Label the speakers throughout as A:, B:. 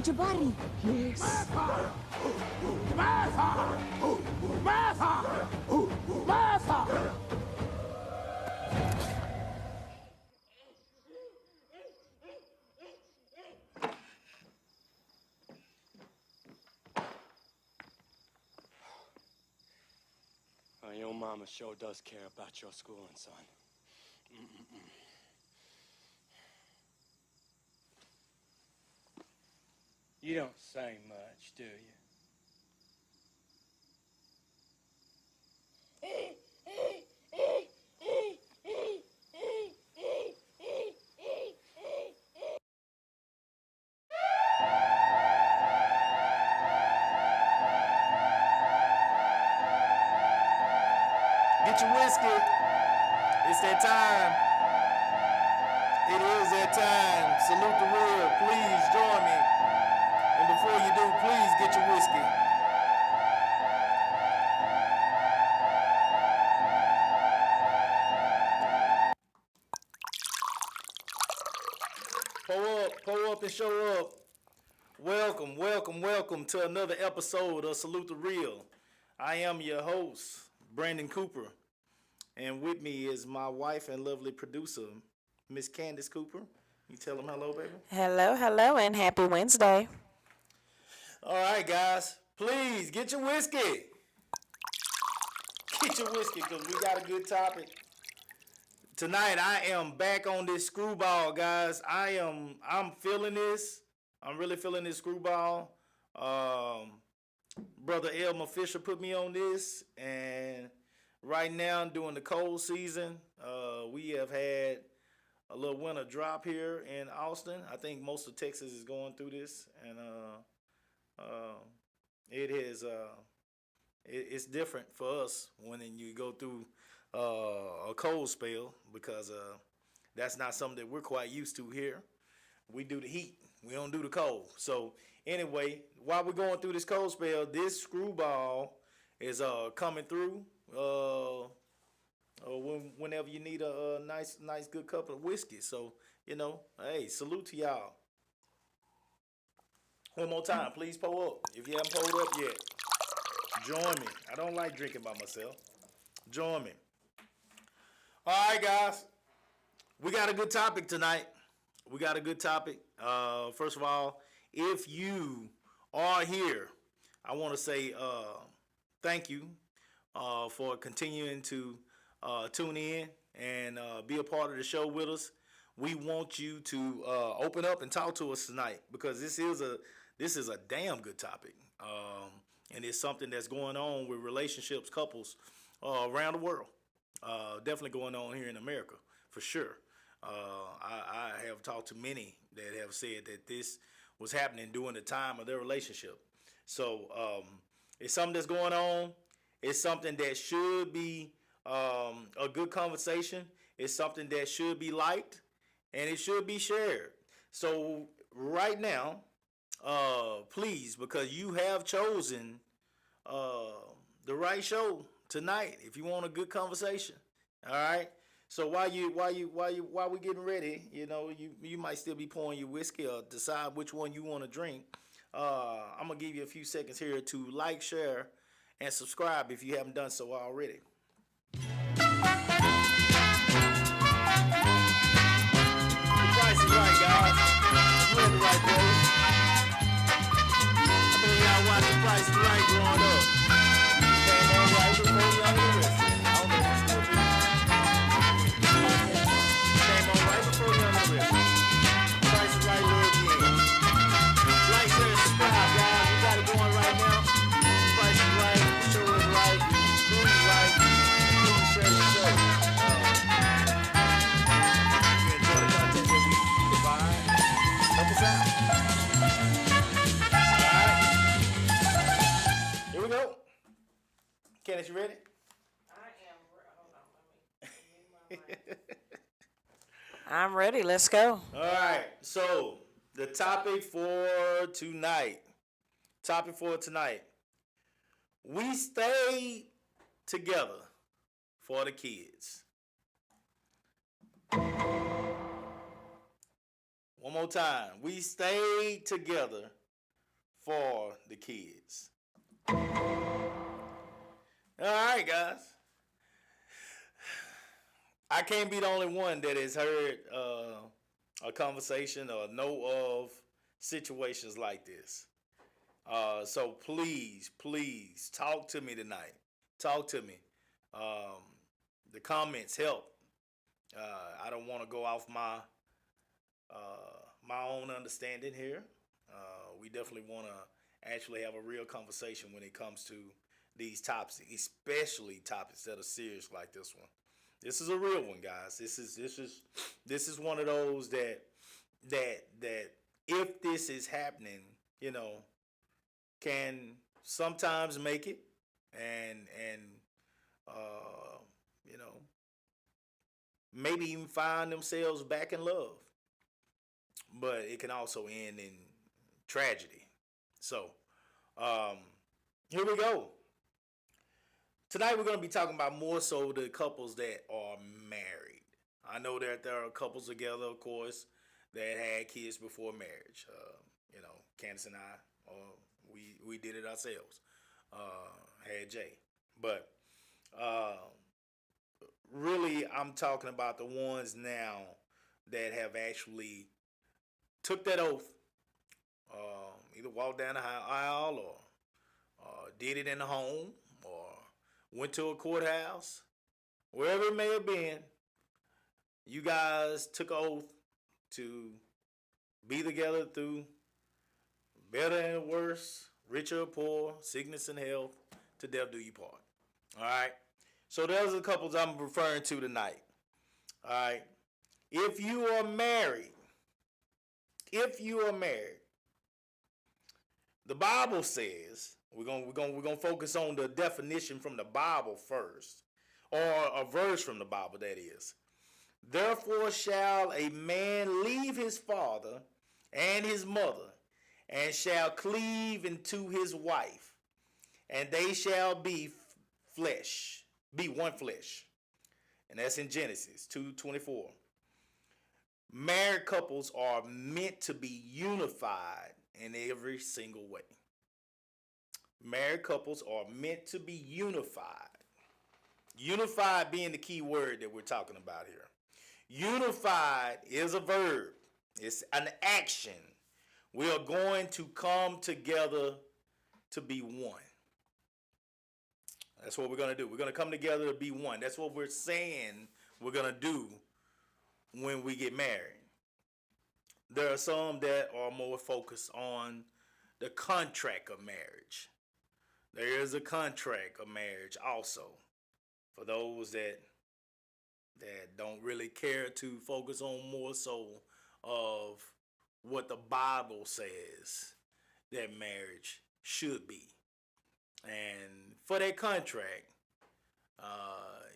A: Jabari. Yes.
B: Martha! Martha! Martha!
C: Your mama sure does care about your schooling, son. You don't say much, do you?
D: Get your whiskey. It's that time. It is that time. Salute the real. Please join me. And before you do, please get your whiskey. Pull up and show up. Welcome, welcome, welcome to another episode of Salute the Real. I am your host, Brandon Cooper. And with me is my wife and lovely producer, Miss Candace Cooper. You tell them hello, baby.
E: Hello, and happy Wednesday.
D: All right, guys. Please get your whiskey. Get your whiskey because we got a good topic. Tonight, I am back on this screwball, guys. I'm feeling this. I'm really feeling this screwball. Brother Elmer Fisher put me on this, and right now during the cold season, we have had a little winter drop here in Austin. I think most of Texas is going through this, and it's different for us when you go through a cold spell because that's not something that we're quite used to here. We do the heat. We don't do the cold. So anyway, while we're going through this cold spell, this screwball is coming through. Whenever you need a nice good cup of whiskey. So, hey, salute to y'all. One more time, please pull up. If you haven't pulled up yet, join me. I don't like drinking by myself. Join me. All right, guys. We got a good topic tonight. First of all, if you are here, I want to say thank you for continuing to tune in and be a part of the show with us. We want you to open up and talk to us tonight because this is a damn good topic, and it's something that's going on with relationships, couples around the world. Definitely going on here in America for sure. I have talked to many that have said that this was happening during the time of their relationship. So it's something that's going on. It's something that should be a good conversation. It's something that should be liked and it should be shared. So right now, please, because you have chosen the right show tonight. If you want a good conversation, all right. So while we getting ready, you might still be pouring your whiskey or decide which one you want to drink. I'm gonna give you a few seconds here to like, share, and subscribe if you haven't done so already. The price is right, guys. You're in the right place. I mean, y'all watched The Price is Right growing up. Came on right before y'all arrested. I don't know if it's still do. Came on right before y'all arrested. The Price is Right, live again. Like, share, and subscribe, guys. We got it going right now. The Price is Right. The show is right. Food is right. Please share the show. If you enjoy the content that we provide, help us out. Alright. Here we go. Candace, you ready?
E: I'm ready. Let's go.
D: Alright. So the topic for tonight. We stayed together for the kids. One more time. We stayed together for the kids. All right, guys. I can't be the only one that has heard a conversation or know of situations like this. So please, please talk to me tonight. Talk to me. The comments help. I don't want to go off my own understanding here. We definitely want to actually have a real conversation when it comes to these topics, especially topics that are serious like this one. This is a real one, guys. This is one of those that if this is happening, can sometimes make it and maybe even find themselves back in love. But it can also end in tragedy. So, here we go. Tonight we're going to be talking about more so the couples that are married. I know that there are couples together, of course, that had kids before marriage. Candace and I, we did it ourselves. Had Jay. But really, I'm talking about the ones now that have actually took that oath, either walked down the aisle or did it in the home or went to a courthouse, wherever it may have been. You guys took an oath to be together through better and worse, richer or poor, sickness and health, to death do you part. All right? So those are the couples I'm referring to tonight. All right? If you are married, the Bible says, we're gonna focus on the definition from the Bible first, or a verse from the Bible, that is. Therefore shall a man leave his father and his mother, and shall cleave unto his wife, and they shall be one flesh. And that's in Genesis 2:24. Married couples are meant to be unified in every single way. Married couples are meant to be unified. Unified being the key word that we're talking about here. Unified is a verb. It's an action. We are going to come together to be one. That's what we're going to do. We're going to come together to be one. That's what we're saying we're going to do when we get married. There are some that are more focused on the contract of marriage. There is a contract of marriage also for those that don't really care to focus on more so of what the Bible says that marriage should be. And for that contract,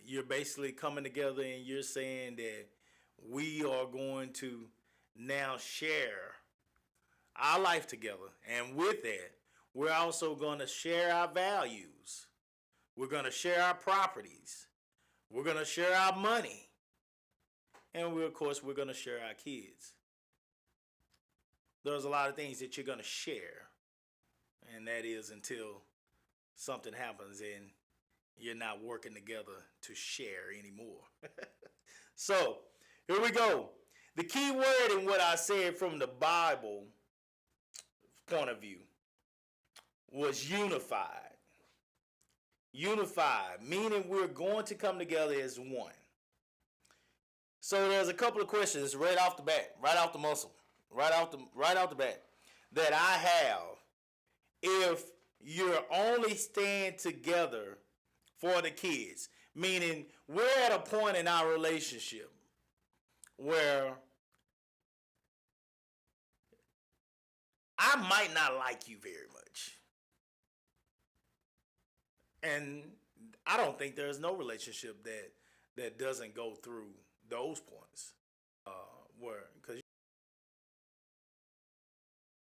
D: you're basically coming together and you're saying that we are going to now share our life together. And with that, we're also going to share our values. We're going to share our properties. We're going to share our money. And we're going to share our kids. There's a lot of things that you're going to share. And that is until something happens and you're not working together to share anymore. So, here we go. The key word in what I said from the Bible point of view was unified. Unified, meaning we're going to come together as one. So there's a couple of questions right off the bat, right off the muscle, right off the bat that I have. If you're only staying together for the kids, meaning we're at a point in our relationship where I might not like you very much. And I don't think there's no relationship that doesn't go through those points. Because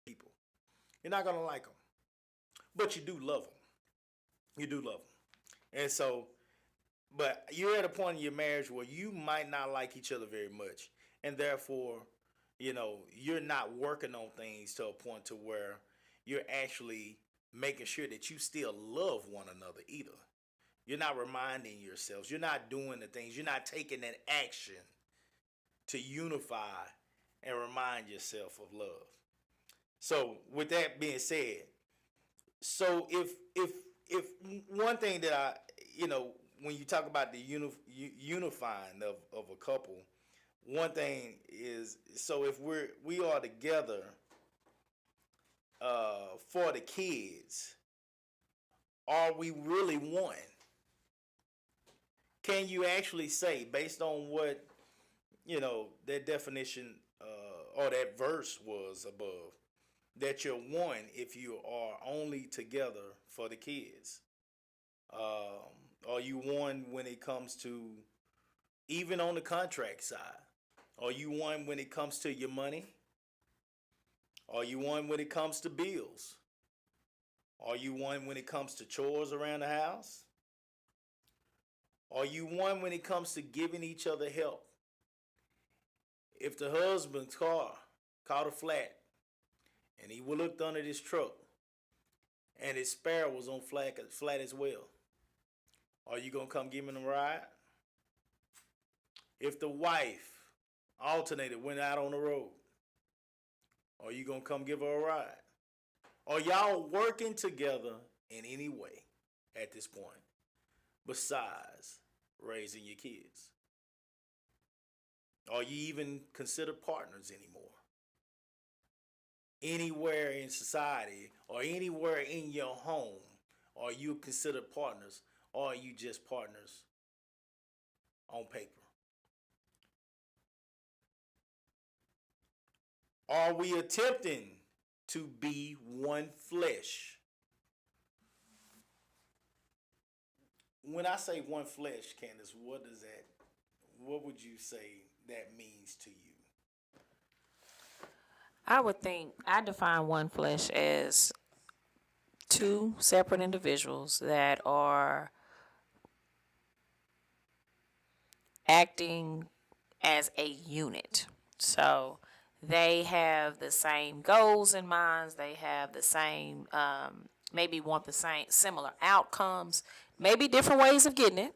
D: people, you're not going to like them. But you do love them. You do love them. And so, but you're at a point in your marriage where you might not like each other very much. And therefore, you're not working on things to a point to where you're actually making sure that you still love one another either. You're not reminding yourselves. You're not doing the things. You're not taking that action to unify and remind yourself of love. So, with that being said, so if one thing that when you talk about the unifying of a couple, one thing is, so if we are together for the kids, are we really one? Can you actually say, based on what that definition or that verse was above, that you're one if you are only together for the kids? Are you one when it comes to, even on the contract side? Are you one when it comes to your money? Are you one when it comes to bills? Are you one when it comes to chores around the house? Are you one when it comes to giving each other help? If the husband's car caught a flat and he looked under his truck and his spare was on flat as well, are you going to come give him a ride? If the wife alternated, went out on the road, are you going to come give her a ride? Are y'all working together in any way at this point besides raising your kids? Are you even considered partners anymore? Anywhere in society or anywhere in your home, are you considered partners, or are you just partners on paper? Are we attempting to be one flesh? When I say one flesh, Candace, what would you say that means to you?
E: I define one flesh as two separate individuals that are acting as a unit. So they have the same goals in mind. They have the same, maybe want the same, similar outcomes, maybe different ways of getting it,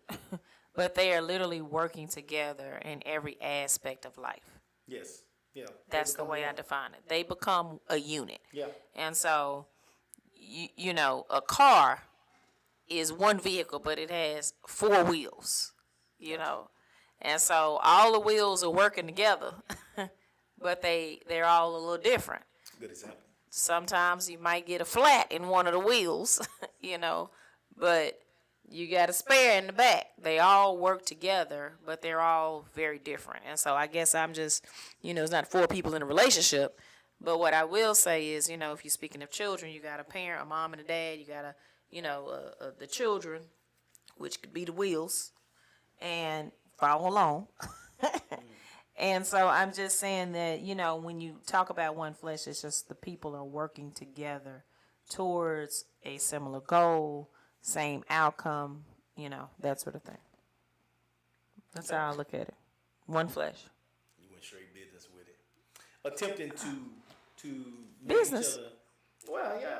E: but they are literally working together in every aspect of life.
D: Yes. Yeah.
E: That's the way I define it. They become a unit.
D: Yeah.
E: And so, a car is one vehicle, but it has four wheels, And so all the wheels are working together, but they're all a little different.
D: Good example.
E: Sometimes you might get a flat in one of the wheels, but you got a spare in the back. They all work together, but they're all very different. And so I guess I'm just, it's not four people in a relationship. But what I will say is, if you're speaking of children, you got a parent, a mom and a dad. You got the children, which could be the wheels, and follow along. And so I'm just saying that, when you talk about one flesh, it's just the people are working together towards a similar goal, same outcome, that sort of thing. That's how I look at it. One flesh.
D: You went straight business with it. Attempting to
E: business.
D: Each other. Yeah.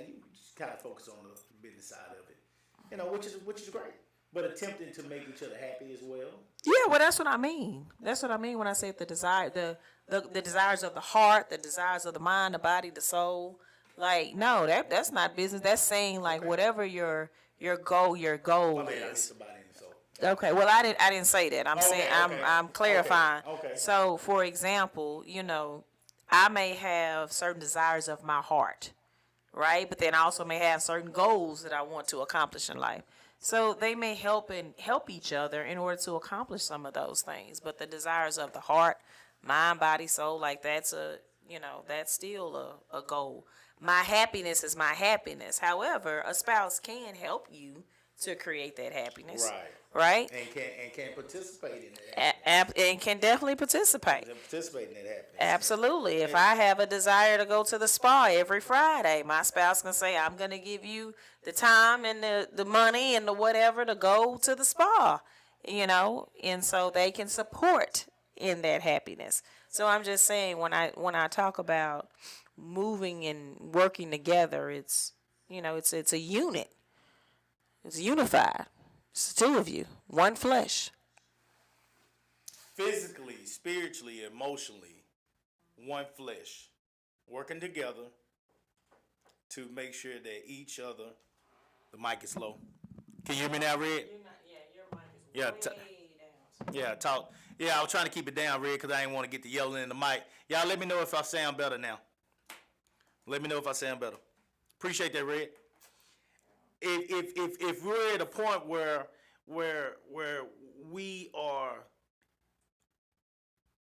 D: You just kind of focus on the business side of it, which is great. But attempting to make each other happy as well.
E: Yeah, well, that's what I mean. That's what I mean when I say the desires of the heart, the desires of the mind, the body, the soul. Like, no, that's not business. That's saying whatever your goal is. Okay, well, I didn't say that. I'm saying I'm clarifying.
D: Okay.
E: So, for example, I may have certain desires of my heart, right? But then I also may have certain goals that I want to accomplish in life. So they may help each other in order to accomplish some of those things. But the desires of the heart, mind, body, soul, that's that's still a goal. My happiness is my happiness. However, a spouse can help you to create that happiness. Right?
D: And can participate in that.
E: And can definitely participate.
D: Participate in that happiness.
E: Absolutely. If I have a desire to go to the spa every Friday, my spouse can say, I'm going to give you the time and the money and the whatever to go to the spa, and so they can support in that happiness. So I'm just saying when I talk about moving and working together, it's it's a unit. It's unified. It's the two of you, one flesh.
D: Physically, spiritually, emotionally, one flesh, working together to make sure that each other. The mic is low. Can you hear me now, Red? Yeah, yeah, talk. Yeah, I was trying to keep it down, Red, because I didn't want to get the yelling in the mic. Y'all let me know if I sound better now. Let me know if I sound better. Appreciate that, Red. If we're at a point where we are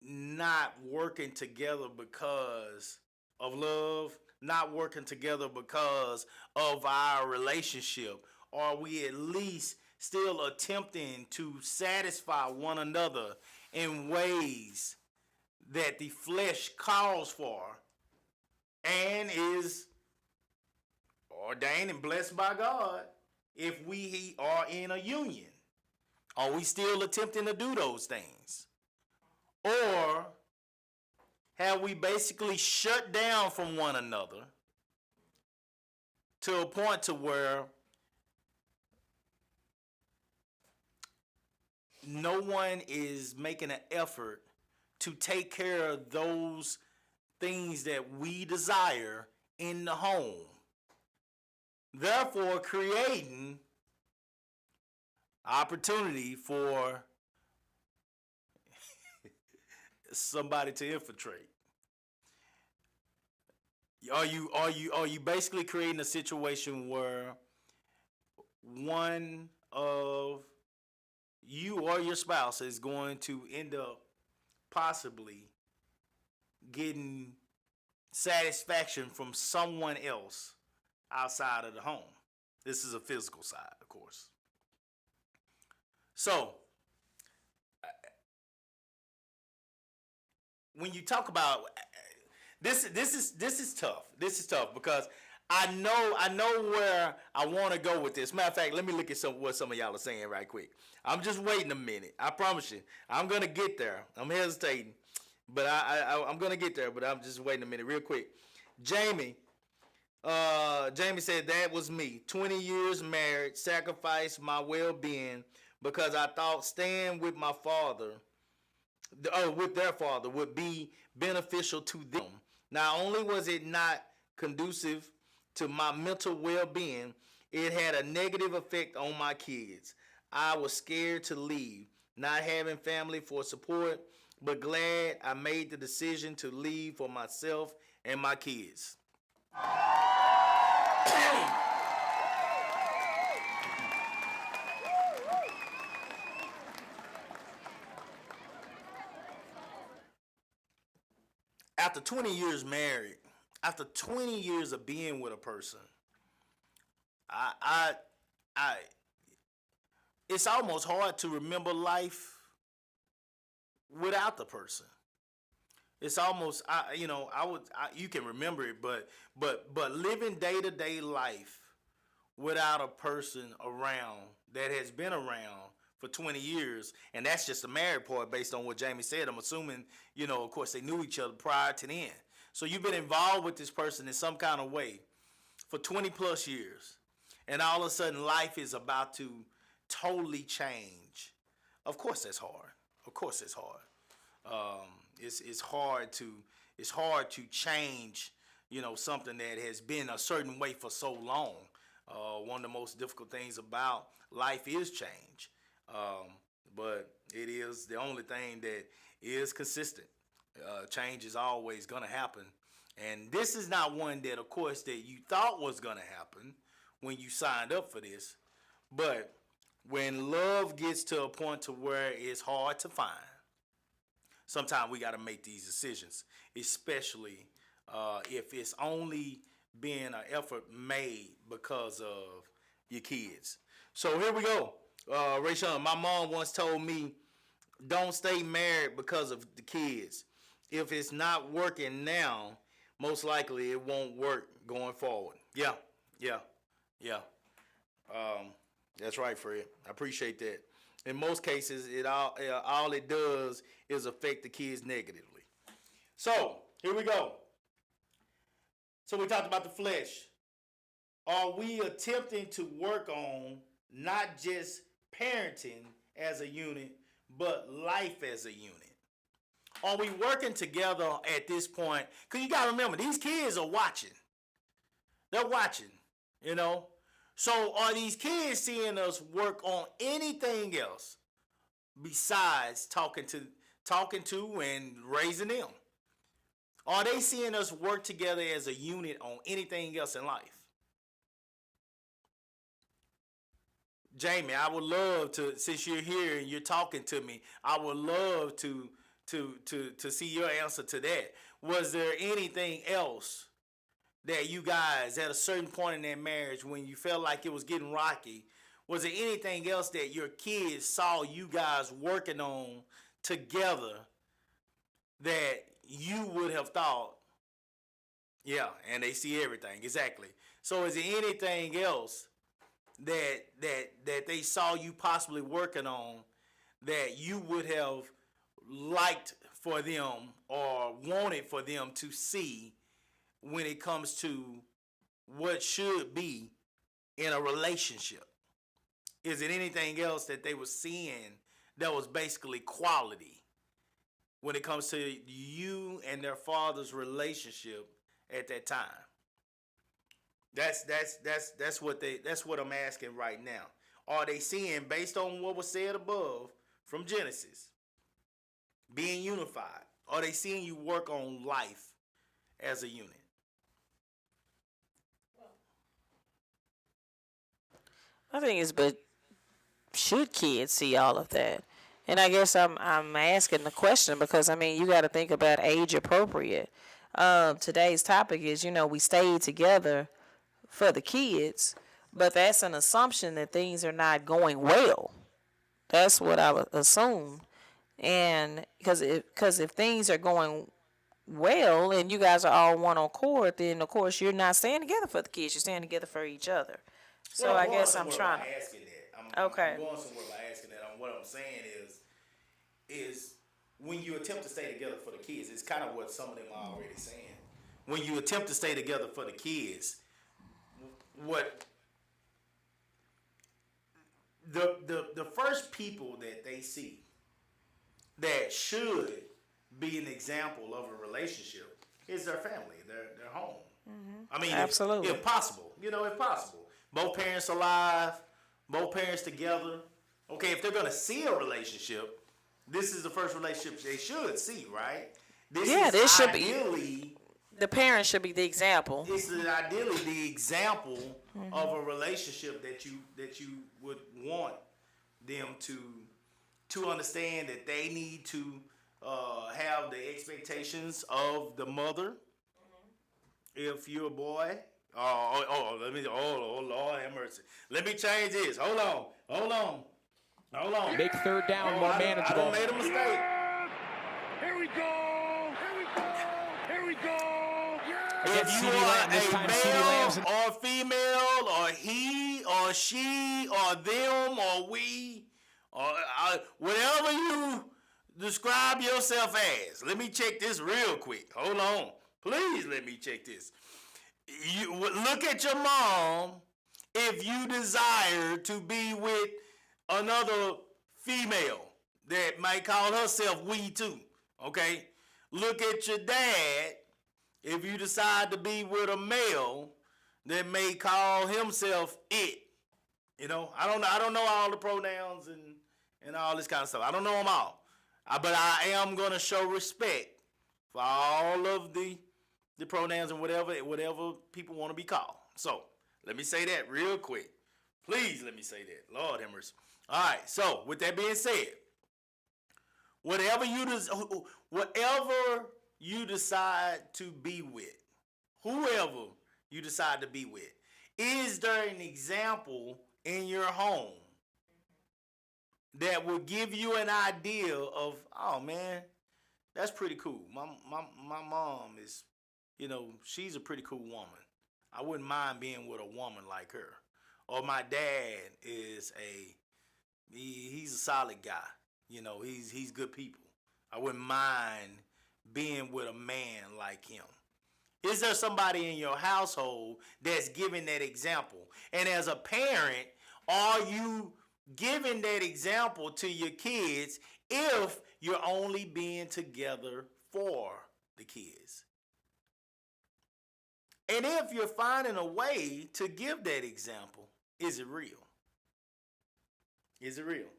D: not working together because of love, not working together because of our relationship, are we at least still attempting to satisfy one another in ways that the flesh calls for and is ordained and blessed by God if we are in a union? Are we still attempting to do those things? Or have we basically shut down from one another to a point to where no one is making an effort to take care of those things that we desire in the home, therefore creating opportunity for somebody to infiltrate? Are you basically creating a situation where one of you or your spouse is going to end up possibly getting satisfaction from someone else outside of the home? This is a physical side, of course. So, when you talk about this is tough. This is tough because I know where I want to go with this. Matter of fact, let me look at what some of y'all are saying right quick. I'm just waiting a minute. I promise you, I'm gonna get there. I'm hesitating, but I'm gonna get there. But I'm just waiting a minute, real quick. Jamie said that was me. 20 years married, sacrificed my well-being because I thought staying with my father, with their father, would be beneficial to them. Not only was it not conducive to my mental well-being, it had a negative effect on my kids. I was scared to leave, not having family for support, but glad I made the decision to leave for myself and my kids. After 20 years married, after 20 years of being with a person, I it's almost hard to remember life without the person. It's almost, you can remember it, but living day-to-day life without a person around that has been around for 20 years, and that's just the married part based on what Jamie said. I'm assuming, of course, they knew each other prior to then. So you've been involved with this person in some kind of way for 20 plus years, and all of a sudden life is about to totally change. Of course that's hard. Of course it's hard. It's hard to change, something that has been a certain way for so long. One of the most difficult things about life is change. But it is the only thing that is consistent. Change is always going to happen. And this is not one that, of course, that you thought was going to happen when you signed up for this. But when love gets to a point to where it's hard to find, sometimes we got to make these decisions, especially if it's only being an effort made because of your kids. So here we go. Rayshawn, my mom once told me, don't stay married because of the kids. If it's not working now, most likely it won't work going forward. Yeah. That's right, Fred. I appreciate that. In most cases, all it does is affect the kids negatively. So here we go. So we talked about the flesh. Are we attempting to work on not just parenting as a unit, but life as a unit? Are we working together at this point? Because you got to remember, these kids are watching. They're watching, you know. So are these kids seeing us work on anything else besides talking to and raising them? Are they seeing us work together as a unit on anything else in life? Jamie, I would love to, since you're here and you're talking to me, I would love to see your answer to that. Was there anything else that you guys at a certain point in that marriage when you felt like it was getting rocky, was there anything else that your kids saw you guys working on together that you would have thought, yeah, and they see everything, exactly. So is there anything else that they saw you possibly working on that you would have liked for them or wanted for them to see when it comes to what should be in a relationship? Is it anything else that they were seeing that was basically quality when it comes to you and their father's relationship at that time? That's what I'm asking right now. Are they seeing, based on what was said above from Genesis, being unified? Are they seeing you work on life as a unit?
E: I think it's, but should kids see all of that? And I guess I'm asking the question because I mean you got to think about age appropriate. Today's topic is, we stayed together for the kids, but that's an assumption that things are not going well. That's what I would assume. And because if things are going well and you guys are all one on accord, then of course you're not staying together for the kids. You're staying together for each other. So
D: Well,
E: I guess I'm trying to.
D: asking that.
E: Okay.
D: I'm going somewhere by asking that. What I'm saying is when you attempt to stay together for the kids, it's kind of what some of them are already saying. When you attempt to stay together for the kids, what the first people that they see that should be an example of a relationship is their family, their home. Mm-hmm. I mean,
E: absolutely,
D: if possible, if possible, both parents alive, both parents together. Okay, if they're gonna see a relationship, this is the first relationship they should see, right? This should be.
E: The parents should be the example.
D: This is ideally the example of a relationship that you would want them to understand that they need to have the expectations of the mother. If you're a boy, oh Lord have mercy. Let me change this. Hold on.
A: Make third down more manageable.
D: I done made a mistake.
B: Here we go.
D: If you are a male or female or he or she or them or we or whatever you describe yourself as, let me check this real quick. Hold on. Please let me check this. You look at your mom if you desire to be with another female that might call herself we too. Okay? Look at your dad if you decide to be with a male that may call himself it. I don't know all the pronouns and all this kind of stuff. I don't know them all. But I am going to show respect for all of the pronouns and whatever people want to be called. So, let me say that real quick. Please let me say that. Lord have mercy. All right, so with that being said, whatever you decide to be with, whoever you decide to be with, is there an example in your home that will give you an idea of, oh man, that's pretty cool. My mom is, she's a pretty cool woman. I wouldn't mind being with a woman like her. Or my dad is he's a solid guy. He's good people. I wouldn't mind being with a man like him? Is there somebody in your household that's giving that example? And as a parent, are you giving that example to your kids if you're only being together for the kids? And if you're finding a way to give that example, is it real? Is it real?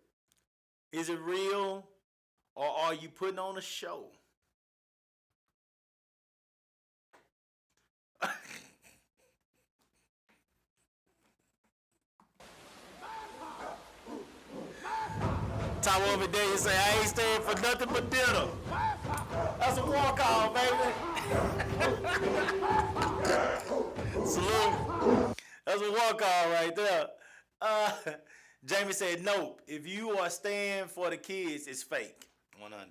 D: Is it real, or are you putting on a show? Top of the day, you say, I ain't staying for nothing but dinner. That's a walk-off, baby. Salute. That's a walk-off right there. Jamie said, nope. If you are staying for the kids, it's fake. 100.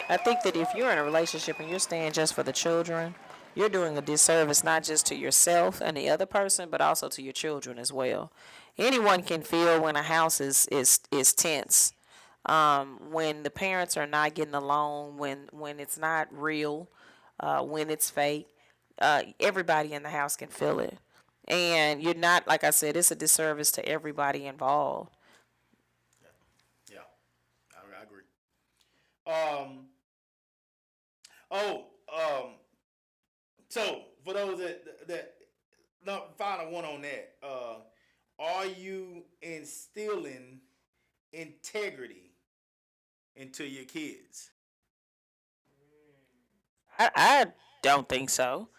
E: I think that if you're in a relationship and you're staying just for the children, you're doing a disservice not just to yourself and the other person, but also to your children as well. Anyone can feel when a house is tense, when the parents are not getting along, when it's not real, when it's fake. Everybody in the house can feel it, and you're not, like I said, it's a disservice to everybody involved.
D: Yeah, I agree. So for those that no, final one on that, are you instilling integrity into your kids?
E: I don't think so.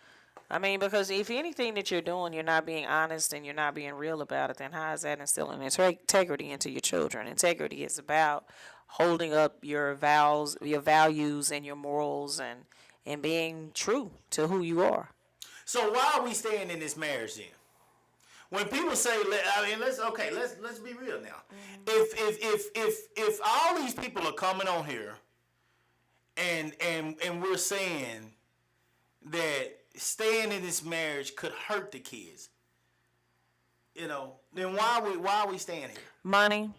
E: I mean, because if anything that you're doing, you're not being honest and you're not being real about it, then how is that instilling integrity into your children? Integrity is about holding up your values and your morals and being true to who you are.
D: So why are we staying in this marriage then? When people say, let's be real now. If all these people are coming on here and we're saying that staying in this marriage could hurt the kids, then why are we staying here?
E: Money.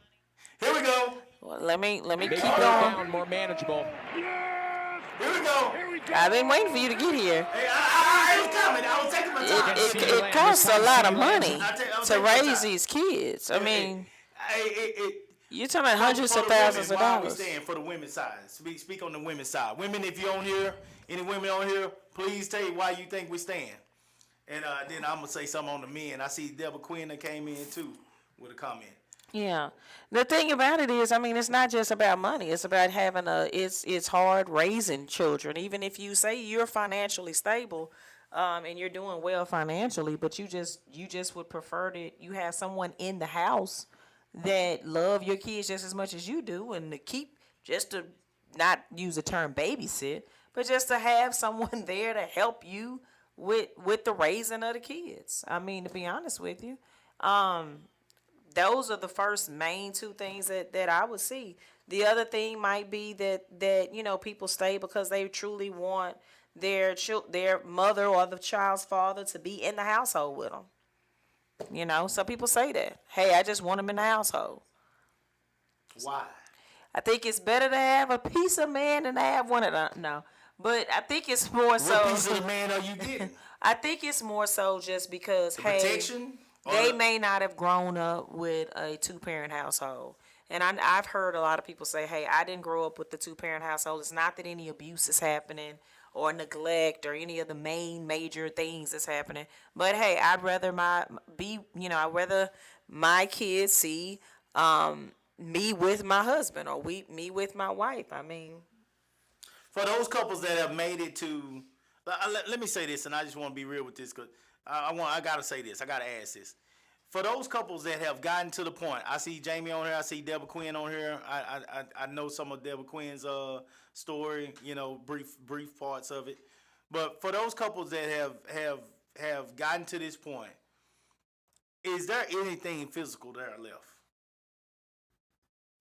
D: Here we go.
E: Well, let me keep
B: Slow
E: going.
B: down, more manageable.
D: Here we go.
E: I've been waiting for you to get here.
D: Hey, I was coming. I was taking my time.
E: It costs a lot of money
D: I'll
E: to
D: take my
E: raise
D: time.
E: these kids. I mean,
D: It,
E: you're talking about hundreds
D: for
E: of
D: the
E: thousands
D: women,
E: of
D: why are we
E: dollars.
D: staying for the women's side? Speak on the women's side. Women, if you're on here, any women on here, please tell you why you think we're staying. And then I'm gonna say something on the men. I see Deborah Quinn that came in too with a comment.
E: Yeah. The thing about it is, I mean, it's not just about money. It's about having it's hard raising children. Even if you say you're financially stable, and you're doing well financially, but you just would prefer that you have someone in the house that love your kids just as much as you do, and just to not use the term babysit, but just to have someone there to help you with the raising of the kids. I mean, to be honest with you, those are the first main two things that I would see. The other thing might be that people stay because they truly want their mother or the child's father to be in the household with them. Some people say that. Hey, I just want them in the household.
D: Why?
E: I think it's better to have a piece of man than to have one of them. No, but I think it's more so.
D: What piece of the man are you getting?
E: I think it's more so just because
D: Protection?
E: they may not have grown up with a two-parent household. And I've heard a lot of people say, hey, I didn't grow up with the two-parent household. It's not that any abuse is happening or neglect or any of the major things that's happening. But, hey, I'd rather my kids see me with my husband or me with my wife. I mean.
D: For those couples that have made it to, let me say this, and I just want to be real with this because I gotta say this. I gotta ask this. For those couples that have gotten to the point, I see Jamie on here. I see Deborah Quinn on here. I know some of Deborah Quinn's story. Brief parts of it. But for those couples that have gotten to this point, is there anything physical there left?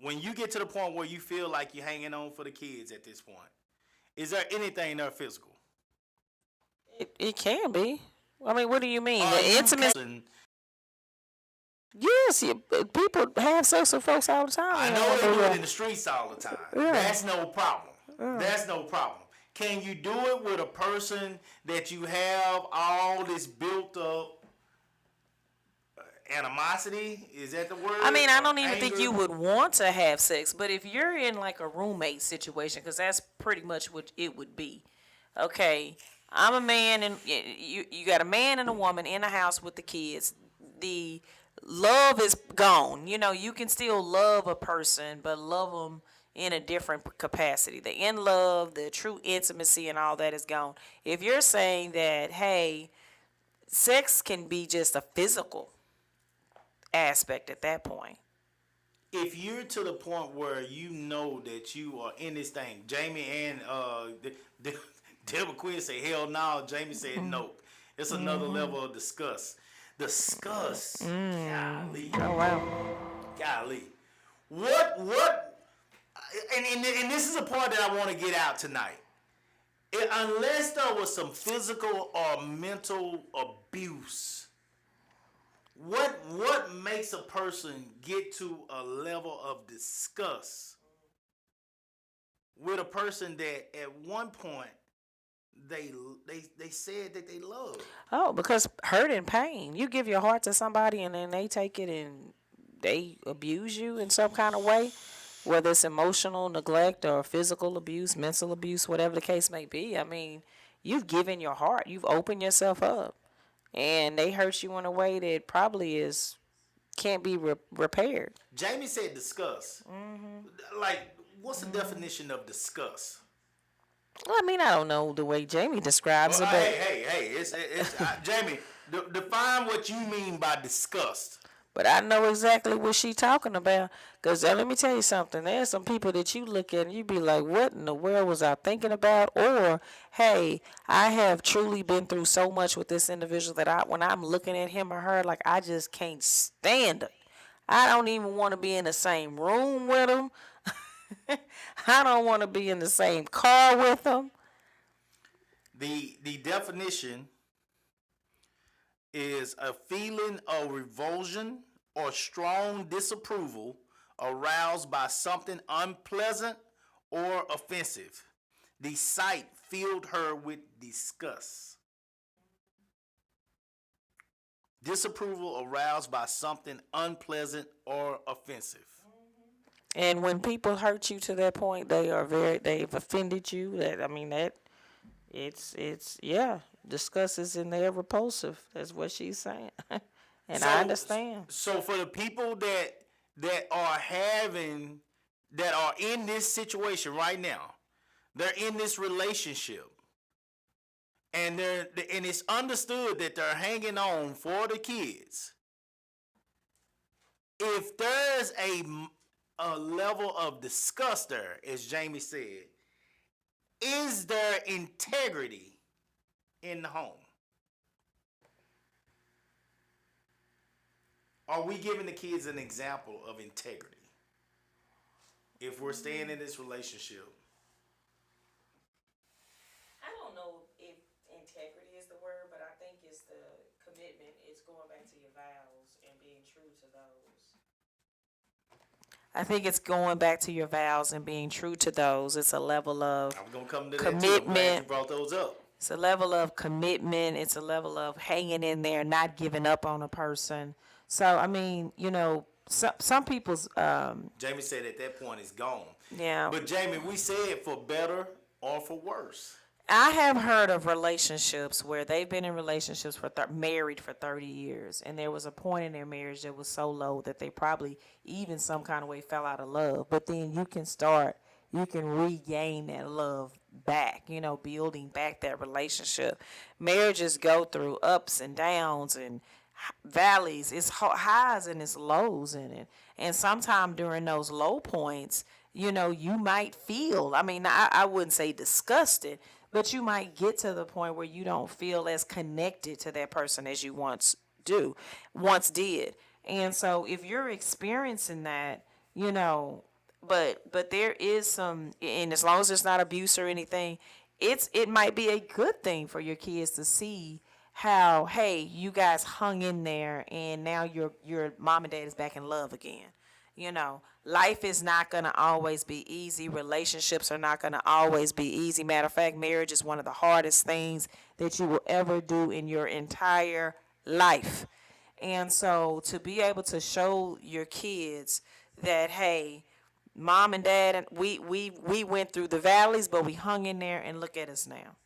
D: When you get to the point where you feel like you're hanging on for the kids at this point, is there anything there physical?
E: It can be. I mean, what do you mean? The intimate. Yes, people have sex with folks all the time.
D: I
E: You
D: know they do
E: yeah.
D: it in the streets all the time. That's no problem. That's no problem. Can you do it with a person that you have all this built up animosity? Is that the word?
E: I mean, I
D: Or
E: don't even think
D: anger?
E: you would want to have sex, but if you're in like a roommate situation, because that's pretty much what it would be. Okay, I'm a man, and you got a man and a woman in the house with the kids. The love is gone. You know, you can still love a person, but love them in a different capacity. The in love, the true intimacy, and all that is gone. If you're saying that, hey, sex can be just a physical aspect at that point.
D: If you're to the point where you know that you are in this thing, Jamie and Deborah Quinn say hell no. Jamie said no. It's another level of disgust. Disgust. Golly.
E: Oh wow.
D: Golly. What? And this is a part that I want to get out tonight. Unless there was some physical or mental abuse, what makes a person get to a level of disgust with a person that at one point they said that they loved?
E: Oh, because hurt and pain. You give your heart to somebody and then they take it and they abuse you in some kind of way, whether it's emotional neglect or physical abuse, mental abuse, whatever the case may be. I mean, you've given your heart, you've opened yourself up, and they hurt you in a way that probably can't be repaired.
D: Jamie said disgust. Like, what's the definition of disgust?
E: Well, I mean, I don't know the way Jamie describes
D: Well,
E: it, but
D: hey, it's Jamie. Define what you mean by disgust.
E: But I know exactly what she talking about. Because let me tell you something. There's some people that you look at and you be like, what in the world was I thinking about? Or, hey, I have truly been through so much with this individual that when I'm looking at him or her, like, I just can't stand it. I don't even want to be in the same room with them. I don't want to be in the same car with them.
D: The definition is a feeling of revulsion or strong disapproval aroused by something unpleasant or offensive. The sight filled her with disgust. Disapproval aroused by something unpleasant or offensive.
E: And when people hurt you to that point, they've offended you. Disgust is in there repulsive. That's what she's saying. And I understand.
D: So for the people that are in this situation right now, they're in this relationship, and it's understood that they're hanging on for the kids. If there's a level of disgust there, as Jamie said, is there integrity in the home? Are we giving the kids an example of integrity? If we're staying in this relationship.
E: I don't know if integrity is the word, but I think it's the commitment. It's going back to your vows and being true to those. I think it's going back to your vows and being true to those. It's a level of
D: I was gonna come to that
E: commitment.
D: too. I'm glad you brought those up.
E: It's a level of commitment. It's a level of hanging in there, not giving up on a person. So, I mean, some people's...
D: Jamie said at that point it's gone.
E: Yeah.
D: But Jamie, we said for better or for worse.
E: I have heard of relationships where they've been in relationships married for 30 years, and there was a point in their marriage that was so low that they probably even some kind of way fell out of love. But then you can regain that love back, building back that relationship. Marriages go through ups and downs and valleys. It's highs and it's lows in it. And sometime during those low points, you might feel, I wouldn't say disgusted, but you might get to the point where you don't feel as connected to that person as you once did. And so if you're experiencing that, but there is some, and as long as there's not abuse or anything, it might be a good thing for your kids to see how, hey, you guys hung in there and now your mom and dad is back in love again. You know, life is not going to always be easy. Relationships are not going to always be easy. Matter of fact, marriage is one of the hardest things that you will ever do in your entire life. And so to be able to show your kids that, hey, mom and dad, and we went through the valleys, but we hung in there, and look at us now.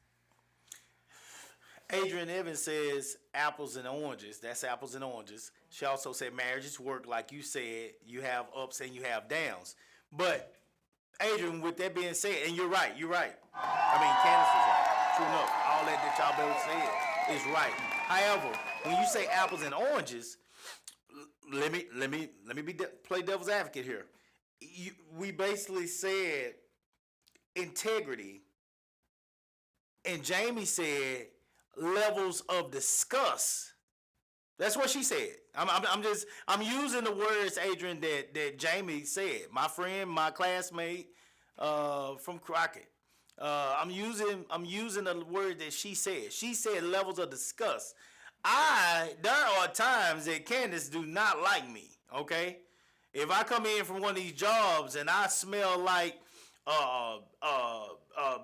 D: Adrian Evans says apples and oranges. That's apples and oranges. She also said marriages work like you said. You have ups and you have downs. But Adrian, with that being said, and you're right. I mean, Candace is right. True enough. All that y'all both said is right. However, when you say apples and oranges, let me play devil's advocate here. We basically said integrity, and Jamie said levels of disgust. That's what she said. I'm using the words, Adrian, that Jamie said. My friend, my classmate from Crockett. I'm using the word that she said. She said levels of disgust. There are times that Candace do not like me. Okay, if I come in from one of these jobs and I smell like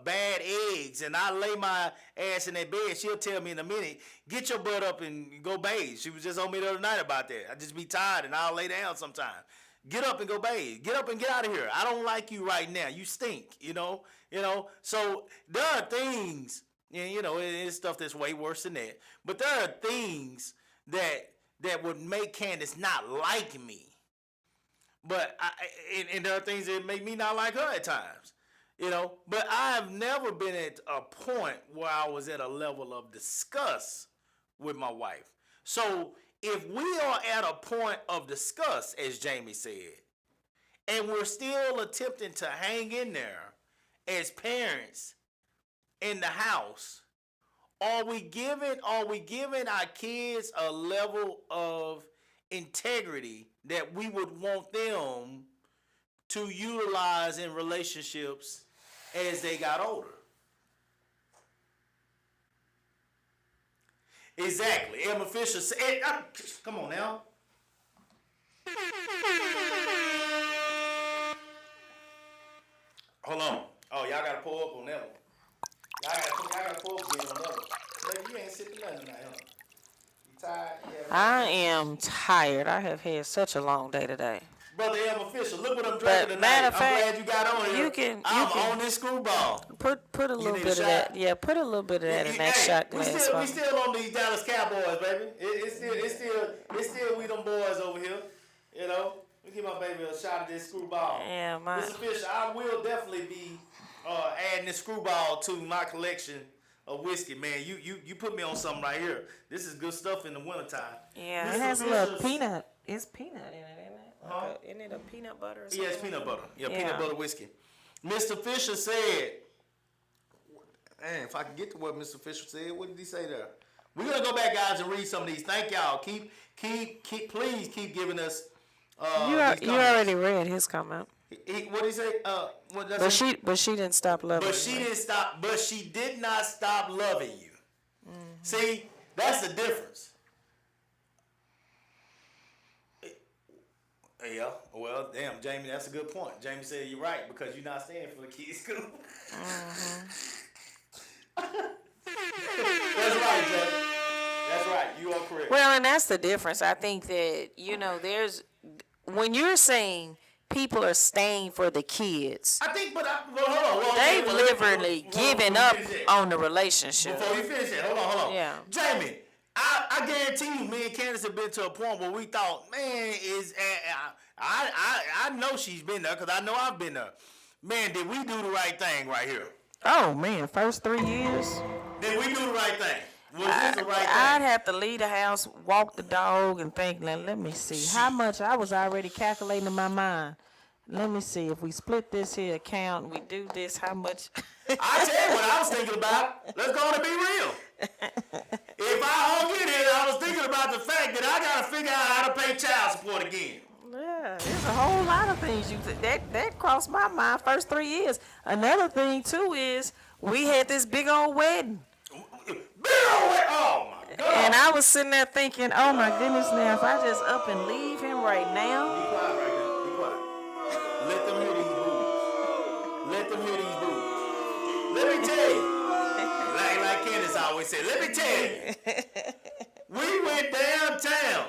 D: bad eggs and I lay my ass in that bed, she'll tell me in a minute, get your butt up and go bathe. She was just on me the other night about that. I just be tired and I'll lay down sometime. Get up and go bathe. Get up and get out of here. I don't like you right now. You stink, you know. So there are things, and it's stuff that's way worse than that. But there are things that would make Candace not like me. But and there are things that make me not like her at times, But I've never been at a point where I was at a level of disgust with my wife. So if we are at a point of disgust, as Jamie said, and we're still attempting to hang in there as parents in the house, are we giving our kids a level of integrity that we would want them to utilize in relationships as they got older? Exactly. Emma Fisher said, come on now. Hold on. Oh, y'all got to pull up on that one. Y'all got to pull up again on that one. Baby, you ain't sipping nothing tonight, huh? You tired? Yeah,
E: I am tired. I have had such a long day today.
D: Brother Elmer Fisher, look what I'm drinking tonight.
E: Matter of
D: I'm
E: fact,
D: glad you got on here. I'm on this screwball.
E: Put a little bit of that. Yeah, put a little bit of that in that shot glass.
D: We still on these Dallas Cowboys, baby. It's still we them boys over here. We give my baby a shot of this screwball.
E: Yeah,
D: Mr. Fisher, I will definitely be adding this screwball to my collection of whiskey, man. You put me on something right here. This is good stuff in the wintertime.
E: Yeah,
D: Mr.
E: it has a
D: Fisher's,
E: little peanut. It's peanut in it, isn't it?
D: Huh?
E: Isn't it a peanut butter or something?
D: Yeah, it's peanut butter. Yeah, peanut butter whiskey. Mr. Fisher said, man, if I can get to what Mr. Fisher said, what did he say there? We're going to go back, guys, and read some of these. Thank y'all. Please keep giving us
E: you already read his comment.
D: What did he say?
E: But she didn't stop loving you.
D: But she did not stop loving you. Mm-hmm. See, that's the difference. Yeah, well, damn, Jamie, that's a good point. Jamie said you're right because you're not staying for the kids' school. Mm-hmm. That's right, Jamie. That's right. You are correct.
E: Well, and that's the difference. I think that, there's, when you're saying people are staying for the kids,
D: I think, hold on.
E: They've literally given up on the relationship.
D: Before you finish that, hold on.
E: Yeah.
D: Jamie, I guarantee you, me and Candace have been to a point where we thought, man, I know she's been there because I know I've been there. Man, did we do the right thing right here?
E: Oh, man, first 3 years?
D: Did we do the right thing? Was this the right thing?
E: I'd have to leave the house, walk the dog, and think, let me see. How much I was already calculating in my mind. Let me see. If we split this here account and we do this, how much?
D: I tell you what I was thinking about. Let's go on and be real. If I hung in here, I was thinking about the fact that I got to figure out how to pay child support again.
E: Yeah, there's a whole lot of things that crossed my mind first 3 years. Another thing, too, is we had this big old wedding.
D: Big old wedding? Oh, my
E: And I was sitting there thinking, oh my goodness, now if I just up and leave him right now.
D: Be quiet right now. Be quiet. Let them hear these boos. Let them hear these boos. Let me tell you. Like Candace always said, let me tell you. We went downtown.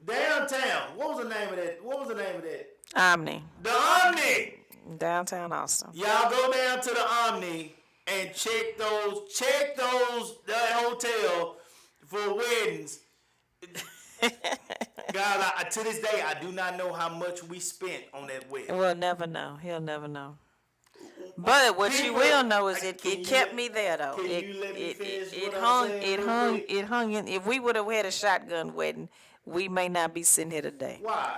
D: Downtown. What was the name of that?
E: Omni.
D: The Omni.
E: Downtown Austin.
D: Y'all go down to the Omni and check that hotel for weddings. God, to this day, I do not know how much we spent on that wedding.
E: We'll never know. He'll never know. But what you will know is it kept me there though.
D: Can you let me finish
E: It
D: what I'm
E: hung.
D: saying
E: It
D: real
E: hung.
D: quick?
E: It hung in. If we would have had a shotgun wedding, we may not be sitting here today.
D: Why?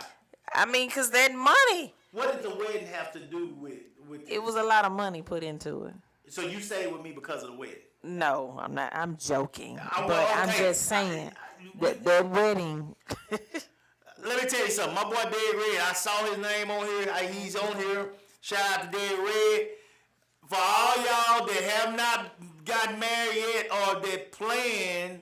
E: I mean, cause that money.
D: What did the wedding have to do with
E: It was a lot of money put into it.
D: So you stayed with me because of the wedding?
E: No, I'm not. I'm joking.
D: Well,
E: But I'm
D: okay.
E: just saying that wedding.
D: Let me tell you something. My boy Dead Red, I saw his name on here. He's on here. Shout out to Dead Red. For all y'all that have not gotten married yet or that plan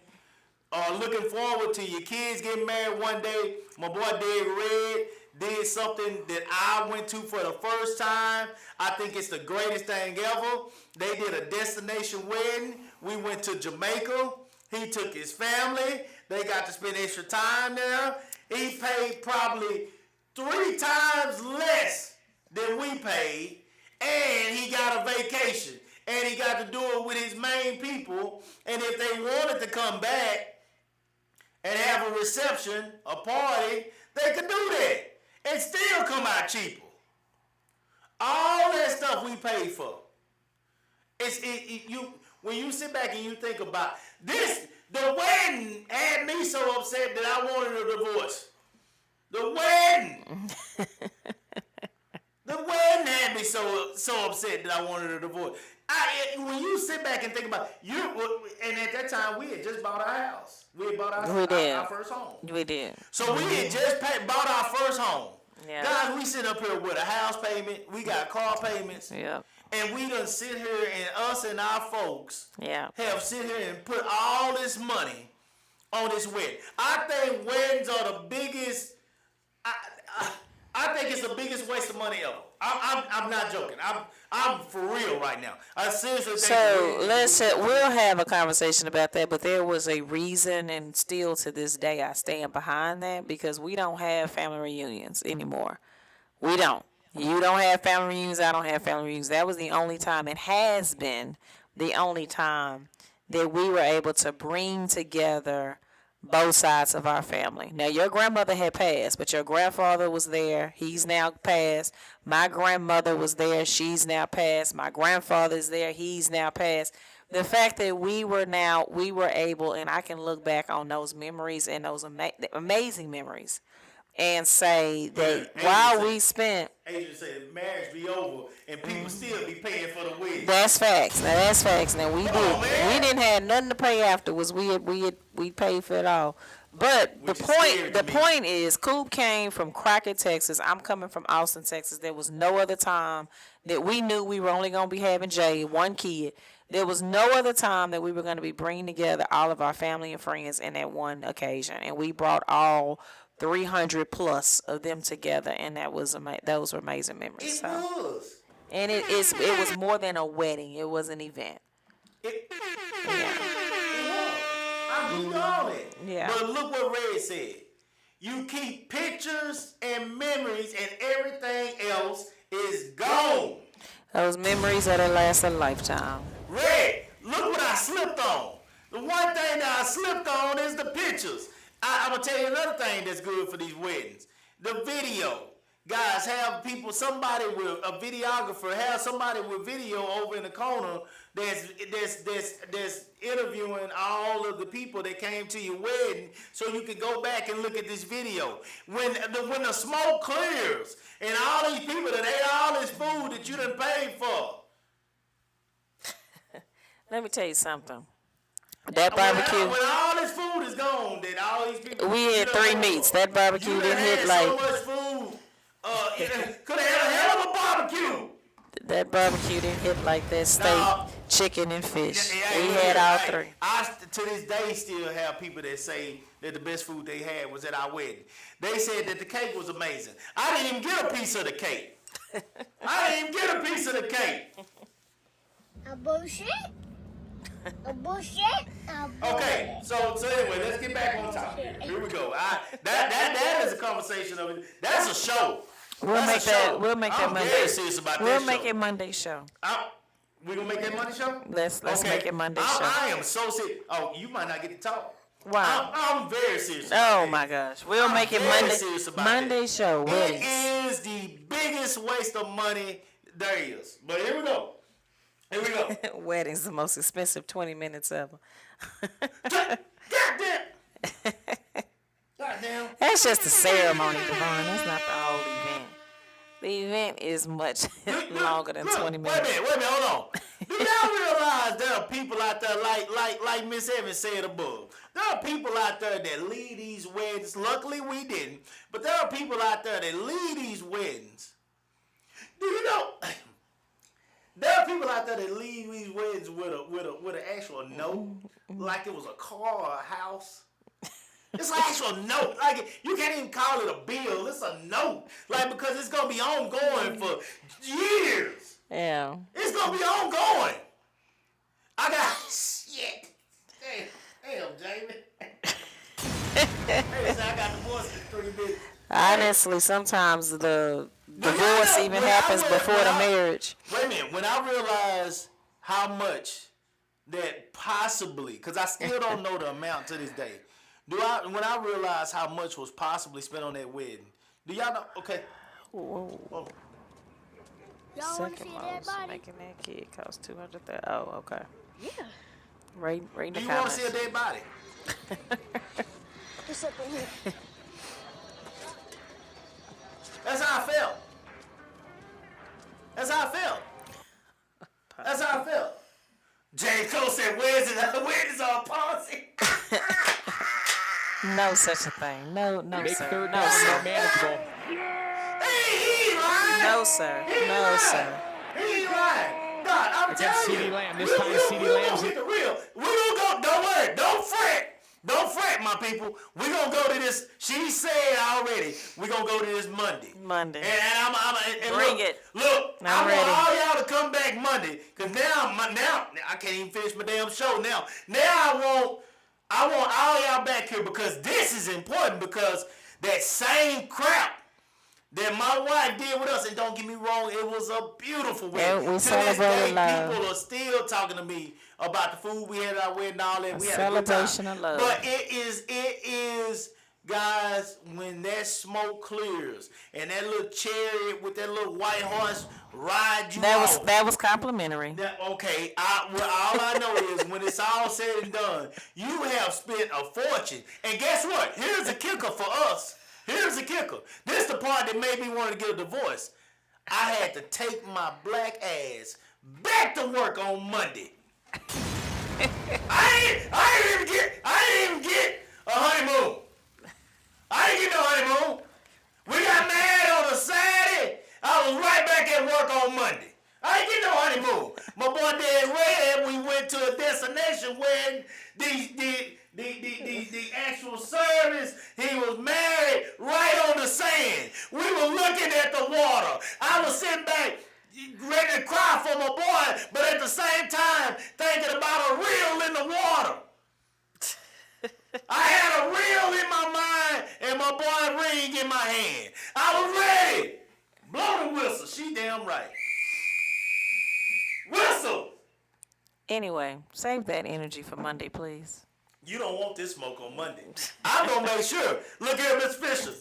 D: or looking forward to your kids getting married one day, my boy Dead Red did something that I went to for the first time. I think it's the greatest thing ever. They did a destination wedding. We went to Jamaica. He took his family. They got to spend extra time there. He paid probably 3 times less than we paid. And he got a vacation. And he got to do it with his main people. And if they wanted to come back and have a reception, a party, they could do that. And still come out cheaper. All that stuff we paid for. When you sit back and you think about this, the wedding had me so upset that I wanted a divorce. The wedding. The wedding had me so upset that I wanted a divorce. When you sit back and think about and at that time we had just bought our house. We had bought our first home.
E: We did.
D: So we had just bought our first home.
E: Yeah.
D: Guys, we sit up here with a house payment. We got car payments.
E: Yeah.
D: And we done sit here and us and our folks
E: Yeah.
D: have sit here and put all this money on this wedding. I think weddings are the biggest. I think it's the biggest waste of money ever. I'm not joking. I'm for real right now. I seriously think.
E: So we'll have a conversation about that. But there was a reason, and still to this day, I stand behind that because we don't have family reunions anymore. We don't. You don't have family reunions. I don't have family reunions. That was the only time. It has been the only time that we were able to bring together both sides of our family. Now, your grandmother had passed, but your grandfather was there. He's now passed. My grandmother was there. She's now passed. My grandfather's there. He's now passed. The fact that we were able, and I can look back on those memories and those amazing memories and say that while we spent...
D: Adrian said marriage be over and people still be paying for the wedding.
E: That's facts. Now that's facts. Now we didn't have nothing to pay afterwards. We paid for it all. But the point is, Coop came from Crockett, Texas. I'm coming from Austin, Texas. There was no other time that we knew we were only going to be having Jay, one kid. There was no other time that we were going to be bringing together all of our family and friends in that one occasion, and we brought all 300 plus of them together, and those were amazing memories.
D: It was.
E: And it was more than a wedding. It was an event.
D: I give you all that.
E: Yeah.
D: But look what Red said. You keep pictures and memories and everything else is gone.
E: Those memories that'll last a lifetime.
D: Red, look what I slipped on. The one thing that I slipped on is the pictures. I'm going to tell you another thing that's good for these weddings. The video. Guys, have somebody with a videographer, have somebody with video over in the corner that's interviewing all of the people that came to your wedding so you can go back and look at this video. When the smoke clears and all these people that ate all this food that you done paid for.
E: Let me tell you something. That barbecue.
D: When all this food is gone, that all these people.
E: We had 3 meats. That barbecue didn't hit like.
D: So much food. Could have had a hell of a barbecue.
E: That barbecue didn't hit like that steak,
D: No.
E: chicken, and fish.
D: Hey,
E: We
D: look
E: had
D: here,
E: all
D: hey,
E: three.
D: to this day still have people that say that the best food they had was at our wedding. They said that the cake was amazing. I didn't even get a piece of the cake. I didn't even get a piece of the cake.
A: A bullshit? A bullshit? A bullshit.
D: Okay, so anyway, let's get back on topic. Here we go. That is a conversation of it. That's a show.
E: We'll
D: That's
E: make
D: a
E: that.
D: show.
E: We'll make that
D: I'm
E: Monday.
D: very serious about
E: We'll
D: that
E: make
D: show.
E: it Monday show.
D: We gonna make that Monday show?
E: Let's make it Monday show.
D: I am so serious. Oh, you might not get to talk.
E: Wow.
D: I'm very serious. about
E: Oh
D: that.
E: my gosh. We'll
D: I'm
E: make it
D: very
E: Monday.
D: serious about
E: Monday
D: that.
E: show.
D: It
E: Weddings.
D: is the biggest waste of money there is. But here we go. Here we go.
E: Weddings the most expensive 20 minutes ever.
D: Goddamn. Goddamn.
E: That's just the ceremony, Devon. That's not the whole event. The event is much longer than 20 minutes.
D: Wait a minute, hold on. Do y'all realize there are people out there like Miss Evans said above? There are people out there that lead these weddings. Luckily we didn't, but there are people out there that lead these weddings. Do you know? There are people out there that leave these weddings with an actual note, like it was a car or a house. It's an actual note. Like you can't even call it a bill. It's a note. Like because it's gonna be ongoing for years.
E: Yeah.
D: It's gonna be ongoing. I got shit. Damn, Jamie. Hey, I got divorced in 3 minutes.
E: Honestly, sometimes the divorce even happens before the marriage.
D: Wait a minute. When I realized how much that possibly, because I still don't know the amount to this day. When I realized how much was possibly spent on that wedding, do y'all know? Okay.
E: Whoa.
D: Oh,
A: Y'all want to
E: Second
A: see that
E: most
A: body?
E: making that kid cost 200,000. Oh, okay.
A: Yeah.
E: Rate in
D: do
E: the
D: you want to
E: comments.
D: see a dead body?
A: It's up in here.
D: That's how I felt. That's how I felt. That's how I felt. J. Cole said, where's it on policy?
E: No such a thing. No,
B: Make
E: sir.
B: third
E: No,
B: down
E: sir.
B: more manageable.
D: He lying.
E: No, sir. No, sir.
D: He lying. God, I'm
B: Against
D: telling you.
B: CeeDee Lamb. This time CeeDee Lamb's
D: We're gonna get the real. We're gonna go. Don't worry. Don't fret. Don't fret, my people. We're gonna go to this. She said already. We're gonna go to this Monday.
E: Monday.
D: And and
E: Bring
D: look,
E: it.
D: Look,
E: I'm
D: I
E: ready.
D: want all y'all to come back Monday, cause now I can't even finish my damn show now. Now I want all y'all back here because this is important because that same crap that my wife did with us, and don't get me wrong, it was a beautiful wedding.
E: Yeah, we
D: To this
E: celebrated
D: day,
E: love.
D: people are still talking to me about the food we had at our wedding and all that. We had a good
E: celebration
D: time.
E: of love.
D: But it is, guys, when that smoke clears and that little chariot with that little white horse ride you off.
E: That was complimentary.
D: Okay, all I know is when it's all said and done, you have spent a fortune. And guess what? Here's the kicker for us. Here's the kicker. This is the part that made me want to get a divorce. I had to take my black ass back to work on Monday. I didn't even get a honeymoon. I didn't get no honeymoon. We got married on a Saturday. I was right back at work on Monday. I didn't get no honeymoon. My boy Dad Red, we went to a destination where the actual service, he was married right on the sand. We were looking at the water. I was sitting back ready to cry for my boy, but at the same time thinking about a reel in the water. I had a reel in my mind and my boy ring in my hand. I was ready. Blow the whistle. She damn right. Whistle.
E: Anyway, save that energy for Monday, please.
D: You don't want this smoke on Monday. I'm going to make sure. Look here, Miss Fisher.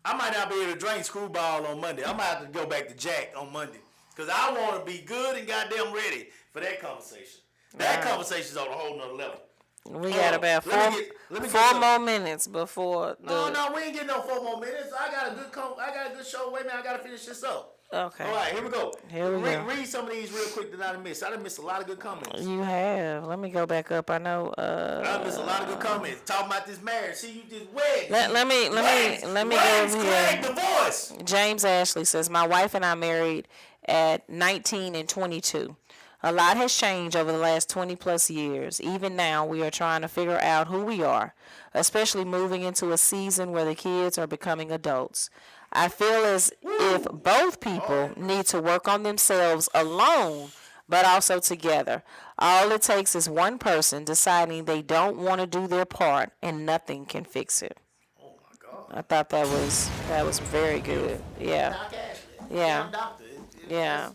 D: I might not be able to drink Screwball on Monday. I might have to go back to Jack on Monday. Because I want to be good and goddamn ready for that conversation. That conversation's on a whole nother level.
E: We got about
D: let me get
E: four
D: some-
E: more minutes before the.
D: No, we ain't getting no 4 more minutes. I got a good show. Wait a minute, I got to finish this up.
E: Okay.
D: All right, here we go.
E: Here we go.
D: Read some of these real quick that I done missed. I done missed a lot of good comments.
E: You have. Let me go back up. I know.
D: I done missed a lot of good comments. Talking about this marriage. See, you just wedding.
E: Let me go over here.
D: Divorce.
E: James Ashley says, my wife and I married at 19 and 22. A lot has changed over the last 20 plus years. Even now, we are trying to figure out who we are, especially moving into a season where the kids are becoming adults. I feel as if both people need to work on themselves alone, but also together. All it takes is one person deciding they don't want to do their part, and nothing can fix it.
D: Oh my God.
E: I thought that was very good. Yeah.
D: Doc Ashley.
E: Yeah.
D: I'm doctor.
E: Yeah,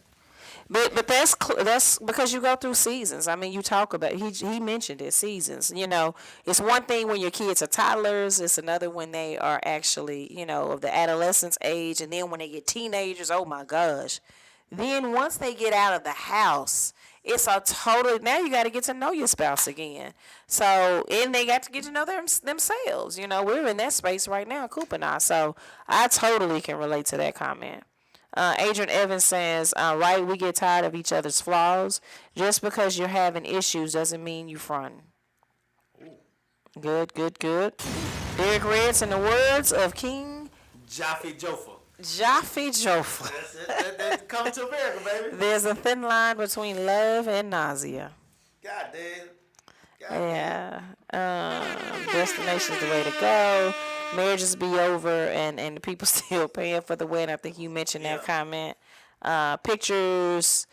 E: but that's because you go through seasons. I mean, you talk about he mentioned it, seasons. You know, it's one thing when your kids are toddlers. It's another when they are actually, of the adolescence age, and then when they get teenagers. Oh my gosh! Then once they get out of the house, it's a total. Now you got to get to know your spouse again. So and they got to get to know themselves. We're in that space right now, Cooper and I. So I totally can relate to that comment. Adrian Evans says, right, we get tired of each other's flaws. Just because you're having issues doesn't mean you fronting. Good. Derek Reds, in the words of King
D: Jaffe Joffa.
E: Joffa.
D: That's coming to America, baby.
E: There's a thin line between love and nausea.
D: God damn.
E: Yeah. Destination's the way to go. Marriages be over and the people still paying for the wedding. I think you mentioned that comment. Pictures.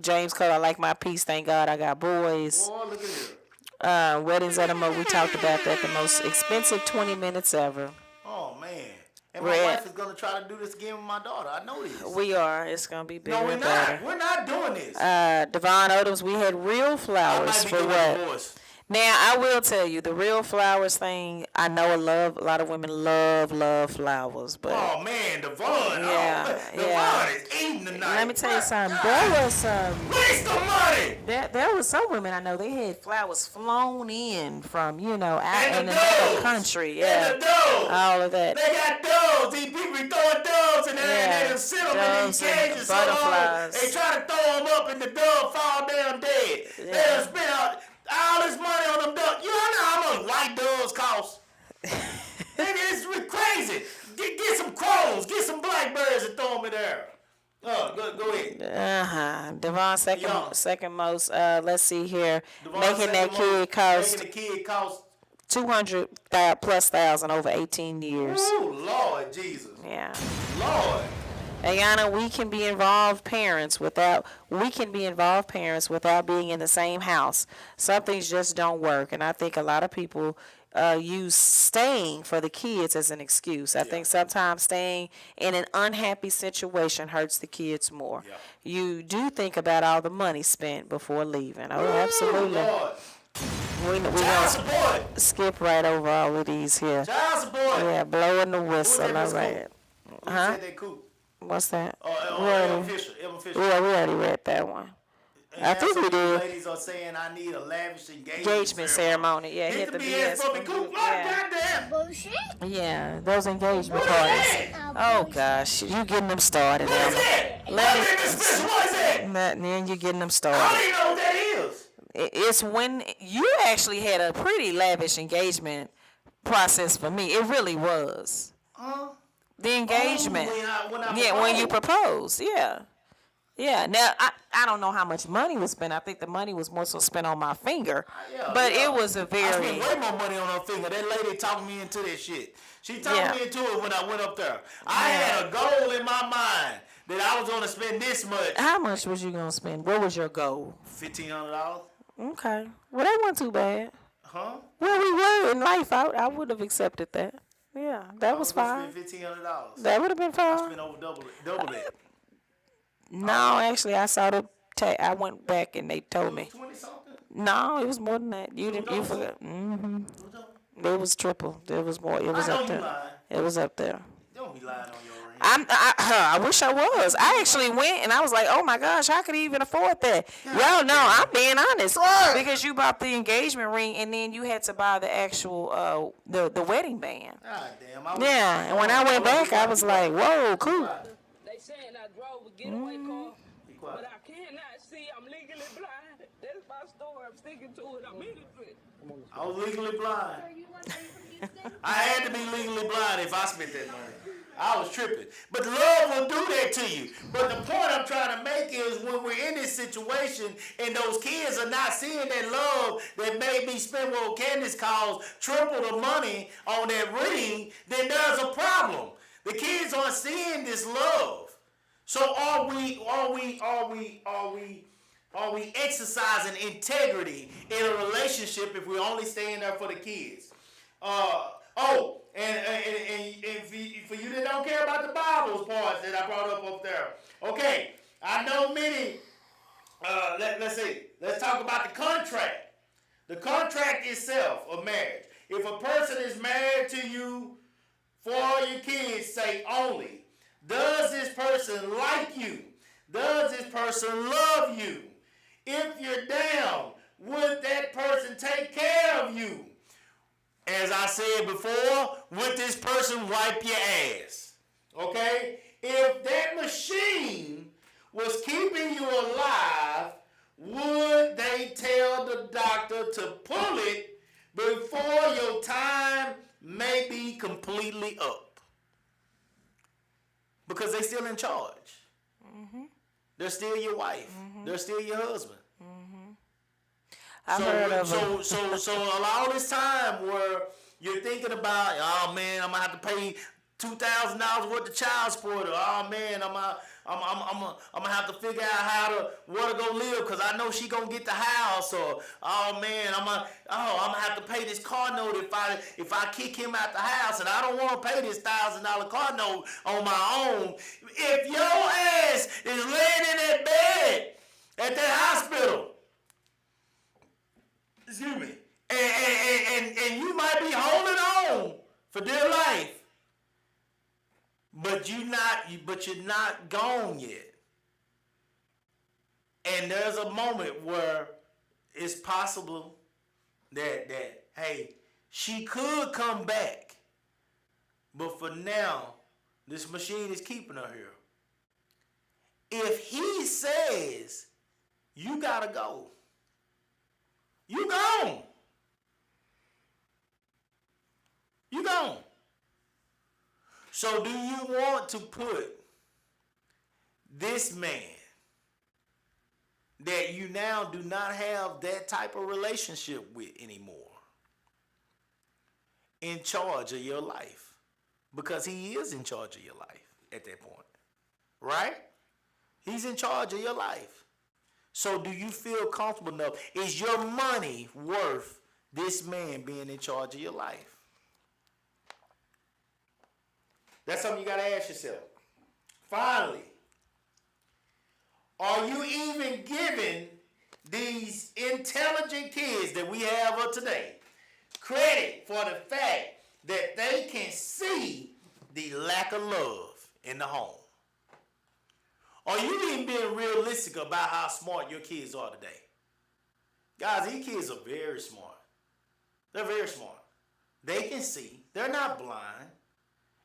E: James Cole, I like my peace. Thank God I got boys.
D: Boy, look at here.
E: Weddings at we talked about that. The most expensive 20 minutes ever.
D: Oh, man. And my wife is going to try to do this again with my daughter. I know this.
E: We are. It's going to be bigger
D: No, we're
E: and
D: not.
E: better.
D: We're not doing this.
E: Devon Odoms, we had real
D: I
E: flowers
D: might be
E: for
D: doing
E: what?
D: divorce.
E: Now, I will tell you, the real flowers thing, I know a lot of women love flowers, but
D: Oh, man, Devon.
E: Yeah,
D: Devon
E: yeah.
D: is eating tonight.
E: let me tell you something.
D: God,
E: There was some,
D: waste of money.
E: there was some women I know, they had flowers flown in from, out
D: And
E: in
D: the
E: another
D: doves.
E: country.
D: And the
E: Yeah,
D: doves.
E: all of that.
D: They got doves. These people be throwing doves in there
E: Yeah,
D: and they sit them in these
E: doves and
D: cages so long.
E: butterflies.
D: They try to throw them up and the dove fall down dead. They done spent all this money on them doves. You don't know how much white doves cost? It's crazy. Get some crows. Get some blackbirds and throw them in there. Go ahead.
E: Devon
D: Yeah.
E: second most. Let's see here.
D: Devon
E: Making
D: said
E: that
D: the
E: kid
D: most-
E: cost
D: Making the kid cost.
E: 200,000+ over 18 years.
D: Ooh, Lord Jesus.
E: Yeah.
D: Lord.
E: Ayana, we can be involved parents without being in the same house. Some things just don't work, and I think a lot of people use staying for the kids as an excuse. I think sometimes staying in an unhappy situation hurts the kids more.
D: Yeah.
E: You do think about all the money spent before leaving. Oh, absolutely.
D: Lord.
E: We
D: Child
E: gonna
D: support.
E: skip right over all of these here.
D: Child support.
E: Yeah, blowing the whistle.
D: that
E: All
D: was
E: right.
D: Who
E: Huh?
D: said that cool?
E: What's that?
D: Evan Fisher.
E: Yeah, we already read that one. I think we did.
D: Ladies are saying I need a lavish
E: Engagement ceremony. Yeah, hit the BS.
D: Goddamn.
A: Bullshit.
E: Yeah, those engagement
D: What
E: parties.
D: is that?
E: Oh gosh, you getting them started.
D: What is
E: Emma.
D: that?
E: Let me-
D: What is that?
E: Then you getting them
D: I
E: started.
D: don't even know what that is.
E: It's when you actually had a pretty lavish engagement process for me. It really was. The engagement. When you proposed. Yeah. Yeah. Now I don't know how much money was spent. I think the money was more so spent on my finger. But it was a
D: I
E: very
D: spent way more money on her finger. That lady talked me into that shit. She talked me into it when I went up there. I had a goal in my mind that I was going to spend this much.
E: How much was you gonna spend? What was your goal?
D: $1,500.
E: Okay. Well, that wasn't too bad.
D: Huh?
E: Well, we were in life. I would have accepted that. Yeah, that was fine.
D: Spend $1,500.
E: That would have been fine.
D: Spent over double it.
E: No, actually, I saw the. I went back and they told me.
D: 20 something.
E: No, it was more than that. You didn't. You forgot. It was triple. It was more. It was
D: I know
E: up
D: you
E: there.
D: lying.
E: It was up there.
D: Don't be lying on your ring.
E: I wish I was. I actually went and I was like, oh my gosh, how could he even afford that? Y'all know, I'm being honest. Because you bought the engagement ring and then you had to buy the actual, the wedding band.
D: God damn.
E: Yeah, and when I went back, I was like, whoa, cool.
F: They saying I drove a getaway car, but I cannot see. I'm legally blind. That's my story. I'm sticking to it. I'm innocent.
D: I was legally blind. I had to be legally blind if I spent that money. I was tripping. But love will do that to you. But the point I'm trying to make is when we're in this situation and those kids are not seeing that love that made me spend what Candace calls triple the money on that ring, then there's a problem. The kids aren't seeing this love. So are we exercising integrity in a relationship if we're only staying there for the kids? And for you that don't care about the Bible's parts that I brought up there. Okay, I know many. Let's talk about the contract. The contract itself of marriage. If a person is married to you for your kids' sake only, does this person like you? Does this person love you? If you're down, would that person take care of you? As I said before, would this person wipe your ass? Okay? If that machine was keeping you alive, would they tell the doctor to pull it before your time may be completely up? Because they're still in charge. Mm-hmm. They're still your wife. Mm-hmm. They're still your husband. So all this time where you're thinking about, oh man, I'm gonna have to pay $2,000 worth of child support, or oh man, I'm gonna have to figure out where to go live because I know she gonna get the house, or oh man, I'm gonna have to pay this car note if I kick him out the house, and I don't want to pay this $1,000 car note on my own. If your ass is laying in that bed at that hospital, excuse me, and you might be holding on for dear life, but you're not gone yet. And there's a moment where it's possible that hey, she could come back, but for now, this machine is keeping her here. If he says you gotta go, you gone. You gone. So do you want to put this man that you now do not have that type of relationship with anymore in charge of your life? Because he is in charge of your life at that point. Right? He's in charge of your life. So do you feel comfortable enough? Is your money worth this man being in charge of your life? That's something you got to ask yourself. Finally, are you even giving these intelligent kids that we have of today credit for the fact that they can see the lack of love in the home? Are you even being realistic about how smart your kids are today? Guys, these kids are very smart. They're very smart. They can see. They're not blind.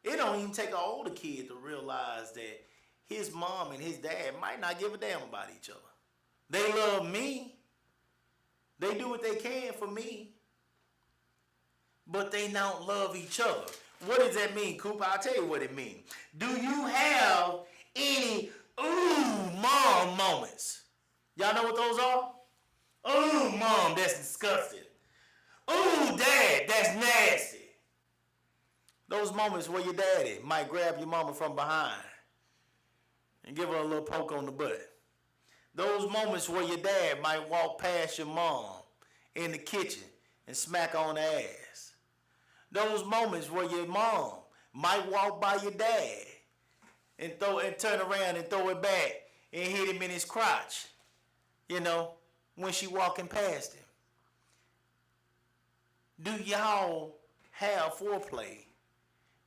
D: It don't even take an older kid to realize that his mom and his dad might not give a damn about each other. They love me. They do what they can for me. But they don't love each other. What does that mean, Cooper? I'll tell you what it means. Do you have any ooh, mom moments? Y'all know what those are? Ooh, mom, that's disgusting. Ooh, dad, that's nasty. Those moments where your daddy might grab your mama from behind and give her a little poke on the butt. Those moments where your dad might walk past your mom in the kitchen and smack on the ass. Those moments where your mom might walk by your dad and turn around and throw it back and hit him in his crotch, when she walking past him. Do y'all have foreplay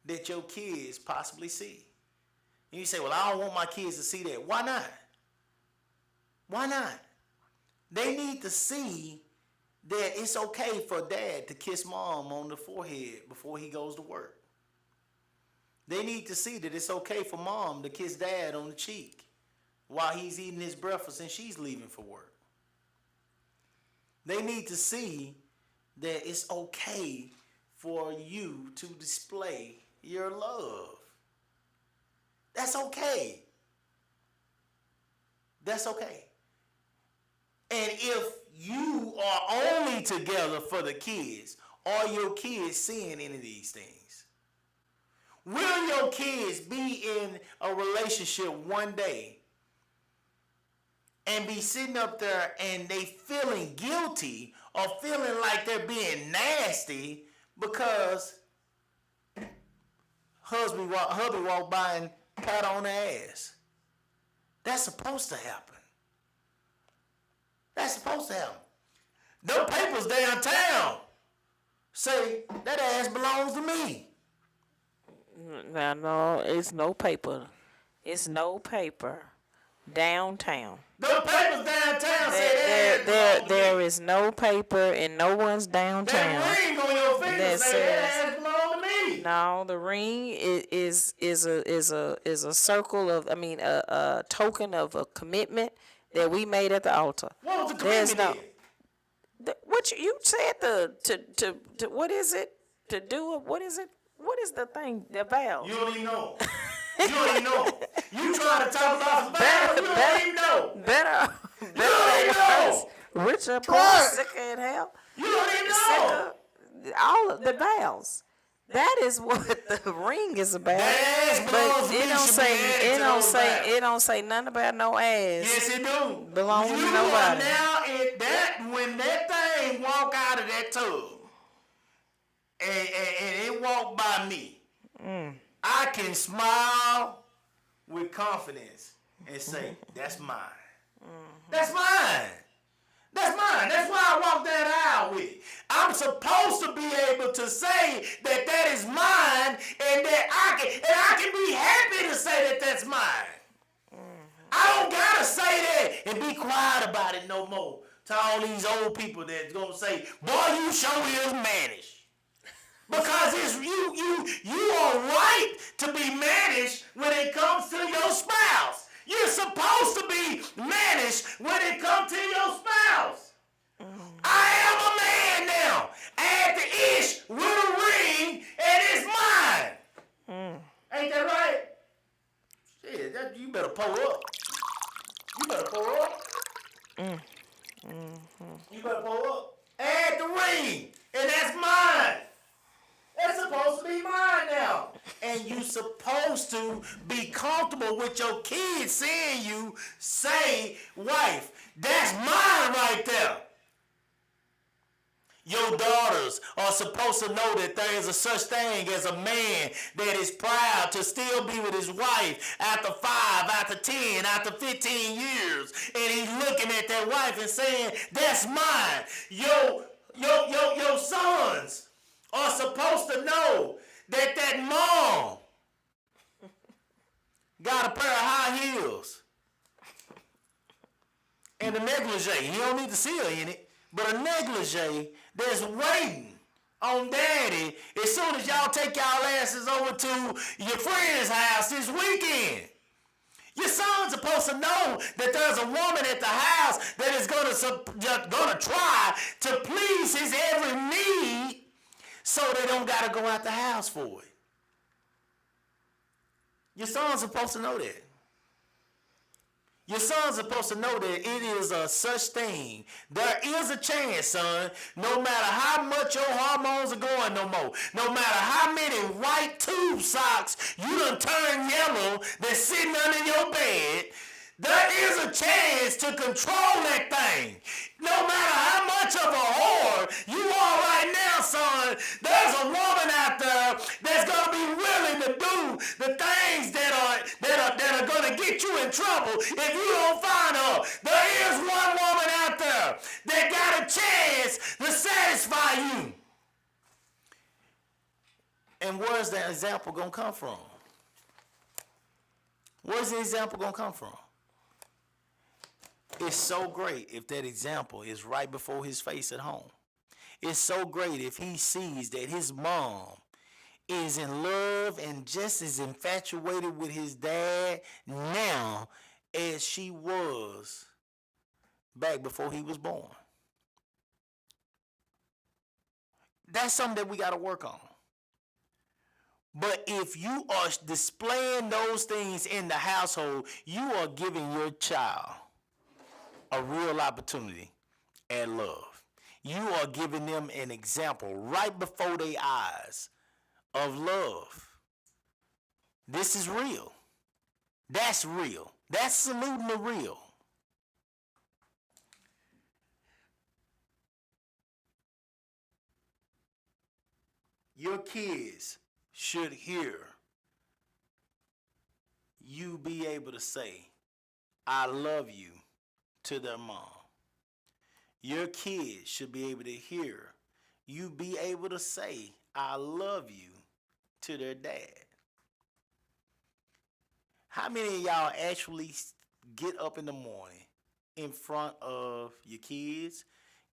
D: that your kids possibly see? And you say, well, I don't want my kids to see that. Why not? Why not? They need to see that it's okay for dad to kiss mom on the forehead before he goes to work. They need to see that it's okay for mom to kiss dad on the cheek while he's eating his breakfast and she's leaving for work. They need to see that it's okay for you to display your love. That's okay. That's okay. And if you are only together for the kids, are your kids seeing any of these things? Will your kids be in a relationship one day and be sitting up there and they feeling guilty or feeling like they're being nasty because hubby walked by and pat on the ass? That's supposed to happen. That's supposed to happen. Them papers downtown say that ass belongs to me.
E: No, it's no paper. It's no paper downtown.
D: Them papers downtown say that ass belongs to me.
E: There is no paper and no one's downtown.
D: That ring on your finger
E: that
D: say that ass belongs to me.
E: No, the ring is a circle of, a token of a commitment that we made at the altar.
D: What was the
E: There's
D: commitment
E: no, what you said to what is it to do? What is it? What is the thing? The vow.
D: You don't even know. You don't even know. You trying to talk about the vow, you don't even know.
E: Better
D: You don't even know.
E: richer, poor, sicker in hell.
D: You don't even know.
E: All of the vows. That is what the ring is about.
D: That ass belongs
E: But
D: to me.
E: it don't
D: Should be
E: say
D: added
E: it
D: to
E: don't
D: those
E: say
D: vows.
E: it don't say nothing about no ass.
D: Yes, it do.
E: Belong to
D: you
E: nobody.
D: Are now in that when that thing walk out of that tub and it walk by me, I can smile with confidence and say, that's mine. That's mine. That's mine. That's why I walk that aisle with it. I'm supposed to be able to say that that is mine and that I can be happy to say that that's mine. I don't gotta say that and be quiet about it no more. To all these old people that's gonna say, boy, you sure is mannish. Because it's you are right to be mannish when it comes to your spouse. You're supposed to be mannish when it comes to your spouse. I am a man now. Add the ish with a ring and it's mine. Ain't that right? Shit, you better pull up. You better pull up. You better pull up. Add the ring and that's mine. That's supposed to be mine now. And you supposed to be comfortable with your kids seeing you say, wife, that's mine right there. Your daughters are supposed to know that there is a such thing as a man that is proud to still be with his wife after 5, after 10, after 15 years. And he's looking at that wife and saying, that's mine. Your sons are supposed to know that that mom got a pair of high heels and a negligee. You don't need to see her in it, but a negligee that's waiting on daddy as soon as y'all take y'all asses over to your friend's house this weekend. Your son's supposed to know that there's a woman at the house that is gonna try to please his every need, so they don't got to go out the house for it. Your son's supposed to know that. Your son's supposed to know that it is a such thing. There is a chance, son, no matter how much your hormones are going no more, no matter how many white tube socks you done turned yellow that's sitting under your bed, there is a chance to control that thing. No matter how much of a whore you are right now, son, there's a woman out there that's going to be willing to do the things that are going to get you in trouble if you don't find her. There is one woman out there that got a chance to satisfy you. And where's that example going to come from? Where's the example gonna come from? It's so great if that example is right before his face at home. It's so great if he sees that his mom is in love and just as infatuated with his dad now as she was back before he was born. That's something that we got to work on. But if you are displaying those things in the household, you are giving your child a real opportunity at love. You are giving them an example right before their eyes of love. This is real. That's real. That's saluting the real. Your kids should hear you be able to say, I love you to their mom. Your kids should be able to hear you be able to say, I love you to their dad. How many of y'all actually get up in the morning in front of your kids,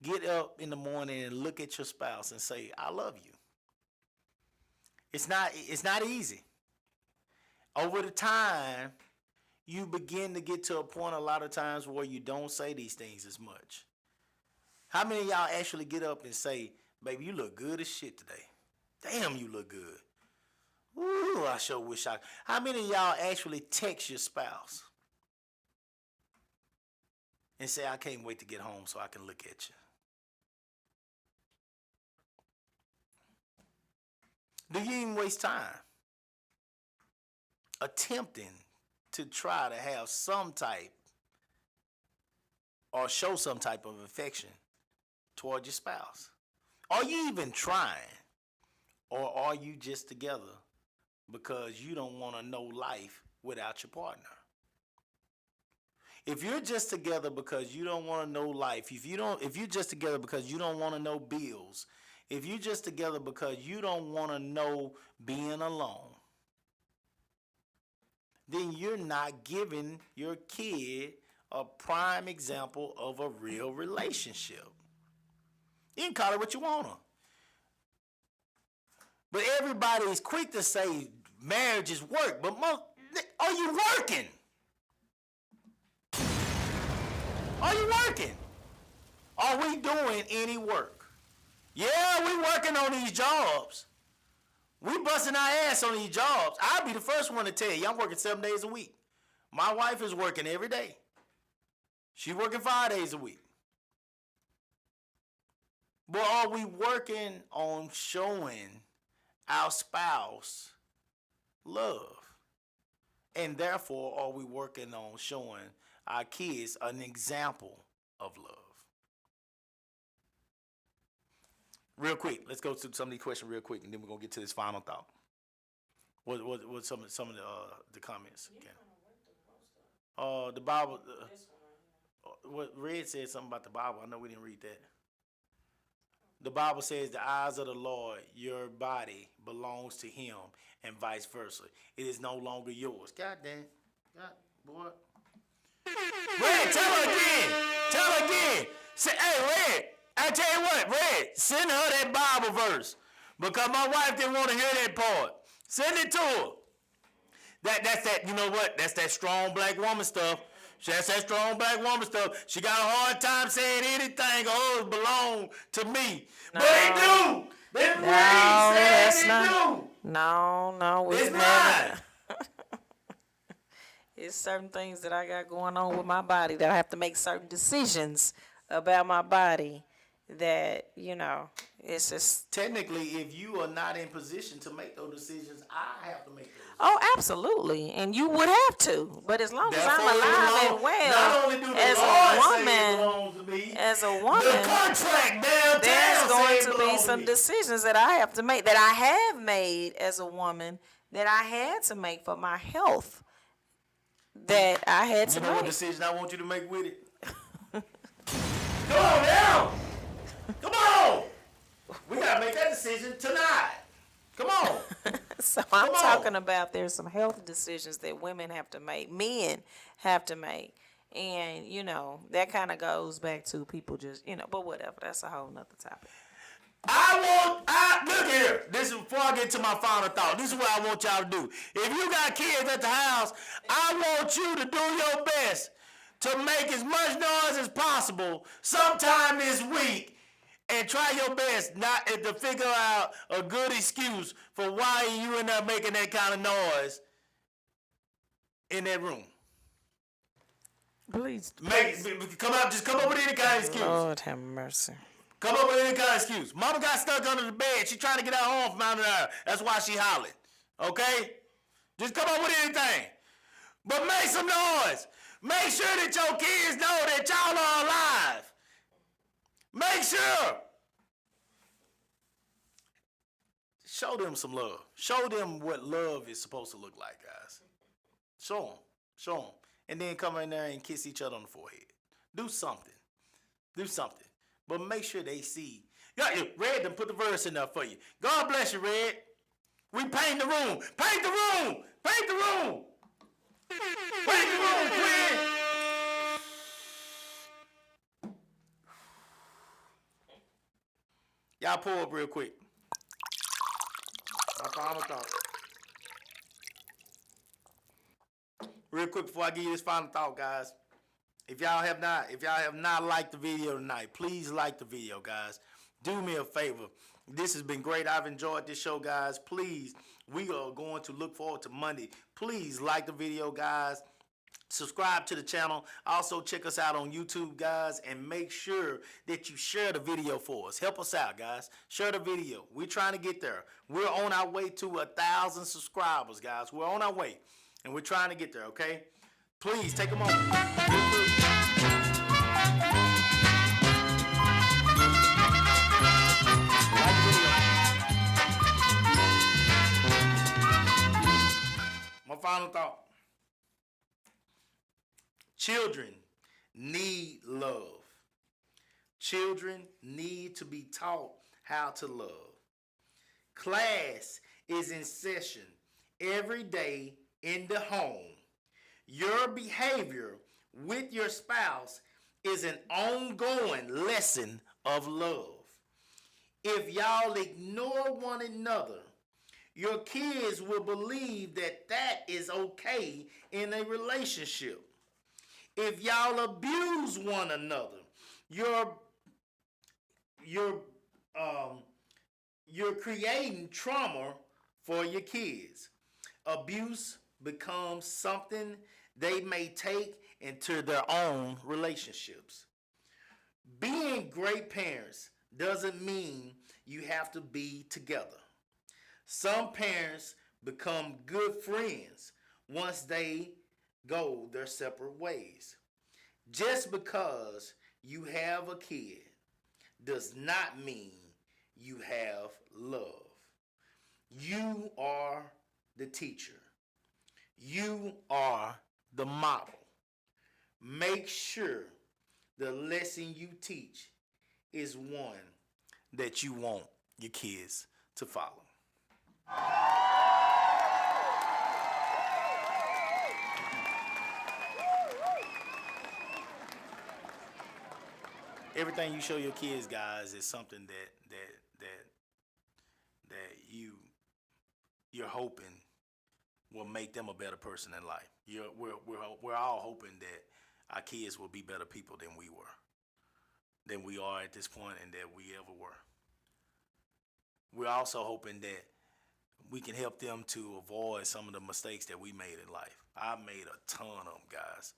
D: get up in the morning and look at your spouse and say, I love you? It's not easy. Over the time, you begin to get to a point a lot of times where you don't say these things as much. How many of y'all actually get up and say, baby, you look good as shit today? Damn, you look good. Ooh, I sure wish I... How many of y'all actually text your spouse and say, I can't wait to get home so I can look at you? Do you even waste time attempting to try to have some type or show some type of affection toward your spouse? Are you even trying, or are you just together because you don't want to know life without your partner? If you're just together because you don't want to know life, if you're just together because you don't want to know bills, if you're just together because you don't want to know being alone, then you're not giving your kid a prime example of a real relationship. You can call it what you want to. But everybody is quick to say marriage is work, but are you working? Are you working? Are we doing any work? Yeah, we working on these jobs. We busting our ass on these jobs. I'll be the first one to tell you, I'm working 7 days a week. My wife is working every day. She's working 5 days a week. But are we working on showing our spouse love? And therefore, are we working on showing our kids an example of love? Real quick, let's go through some of these questions real quick, and then we're gonna get to this final thought. What some of the comments? The Bible. What Red said something about the Bible. I know we didn't read that. The Bible says the eyes of the Lord, your body belongs to Him, and vice versa. It is no longer yours. God damn, God, boy. Red, tell her again. Tell her again. Say, hey, Red. I tell you what, Red, send her that Bible verse, because my wife didn't want to hear that part. Send it to her. That's that, you know what? That's that strong black woman stuff. That's that strong black woman stuff. She got a hard time saying anything of hers belong to me. No. But they do. That's not.
E: No,
D: it's not.
E: It's certain things that I got going on with my body that I have to make certain decisions about my body. That, you know, it's just...
D: Technically, if you are not in position to make those decisions, I have to make those.
E: Oh, absolutely. And you would have to. But as long as I'm alive and well,
D: not only do the Lord say it belongs to me,
E: as a woman,
D: the contract downtown
E: there's going to be
D: to
E: some
D: me.
E: decisions that I have to make, that I have made as a woman, that I had to make for my health, that I had to
D: You know what
E: make.
D: decision I want you to make with it? Come on now! Come on! We gotta make that decision tonight. Come on.
E: So I'm
D: Come on.
E: talking about there's some health decisions that women have to make, men have to make. And, you know, that kind of goes back to people just, you know, but whatever. That's a whole nother topic.
D: Look here. This is before I get to my final thought. This is what I want y'all to do. If you got kids at the house, I want you to do your best to make as much noise as possible sometime this week and try your best not to figure out a good excuse for why you end up making that kind of noise in that room.
E: Please.
D: Come up with any kind of excuse.
E: Lord have mercy.
D: Come up with any kind of excuse. Mama got stuck under the bed. She trying to get her arm from under there. That's why she hollering. Okay? Just come up with anything. But make some noise. Make sure that your kids know that y'all are alive. Make sure. Show them some love. Show them what love is supposed to look like, guys. Show them. Show them. And then come in there and kiss each other on the forehead. Do something. Do something. But make sure they see. Red done put the verse in there for you. God bless you, Red. We paint the room. Paint the room. Paint the room. Paint the room, Quinn. Y'all pull up real quick. My final thought. Real quick before I give you this final thought, guys. If y'all have not liked the video tonight, please like the video, guys. Do me a favor. This has been great. I've enjoyed this show, guys. Please, we are going to look forward to Monday. Please like the video, guys. Subscribe to the channel. Also, check us out on YouTube, guys, and make sure that you share the video for us. Help us out, guys. Share the video. We're trying to get there. We're on our way to 1,000 subscribers, guys. We're on our way, and we're trying to get there, okay? Please, take a moment. My final thought. Children need love. Children need to be taught how to love. Class is in session every day in the home. Your behavior with your spouse is an ongoing lesson of love. If y'all ignore one another, your kids will believe that that is okay in a relationship. If y'all abuse one another, you're creating trauma for your kids. Abuse becomes something they may take into their own relationships. Being great parents doesn't mean you have to be together. Some parents become good friends once they go their separate ways. Just because you have a kid does not mean you have love. You are the teacher. You are the model. Make sure the lesson you teach is one that you want your kids to follow. Everything you show your kids, guys, is something that you're hoping will make them a better person in life. We're all hoping that our kids will be better people than we are at this point, and that we ever were. We're also hoping that we can help them to avoid some of the mistakes that we made in life. I've made a ton of them, guys,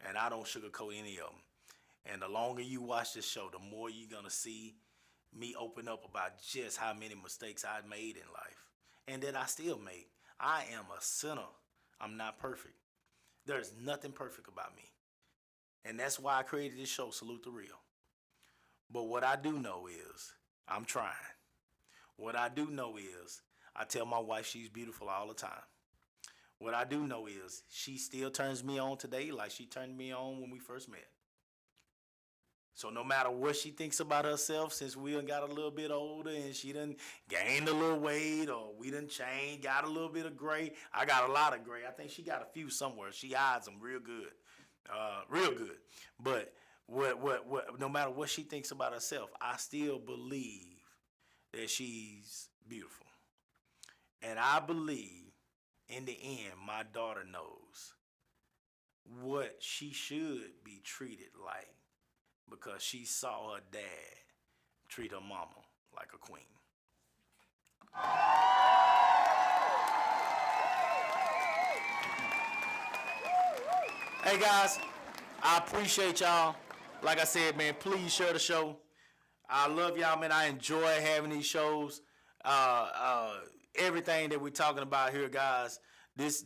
D: and I don't sugarcoat any of them. And the longer you watch this show, the more you're going to see me open up about just how many mistakes I made in life and that I still make. I am a sinner. I'm not perfect. There's nothing perfect about me. And that's why I created this show, Salute the Real. But what I do know is I'm trying. What I do know is I tell my wife she's beautiful all the time. What I do know is she still turns me on today like she turned me on when we first met. So no matter what she thinks about herself, since we done got a little bit older and she done gained a little weight or we done changed, got a little bit of gray. I got a lot of gray. I think she got a few somewhere. She hides them real good. Real good. But no matter what she thinks about herself, I still believe that she's beautiful. And I believe in the end, my daughter knows what she should be treated like, because she saw her dad treat her mama like a queen. Hey guys, I appreciate y'all. Like I said, man, please share the show. I love y'all, man. I enjoy having these shows. Everything that we're talking about here, guys. This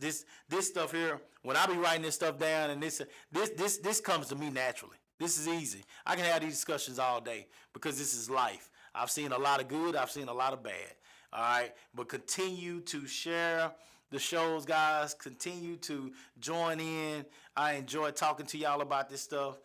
D: stuff here, when I be writing this stuff down, and this comes to me naturally. This is easy. I can have these discussions all day because this is life. I've seen a lot of good. I've seen a lot of bad. All right. But continue to share the shows, guys. Continue to join in. I enjoy talking to y'all about this stuff.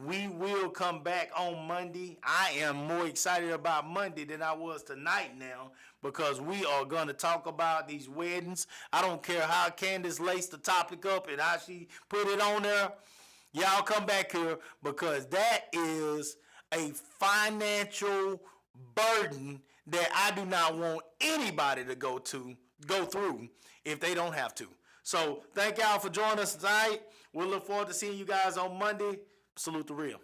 D: We will come back on Monday. I am more excited about Monday than I was tonight now, because we are going to talk about these weddings. I don't care how Candace laced the topic up and how she put it on there. Y'all come back here, because that is a financial burden that I do not want anybody to go through if they don't have to. So thank y'all for joining us tonight. We'll look forward to seeing you guys on Monday. Salute the real.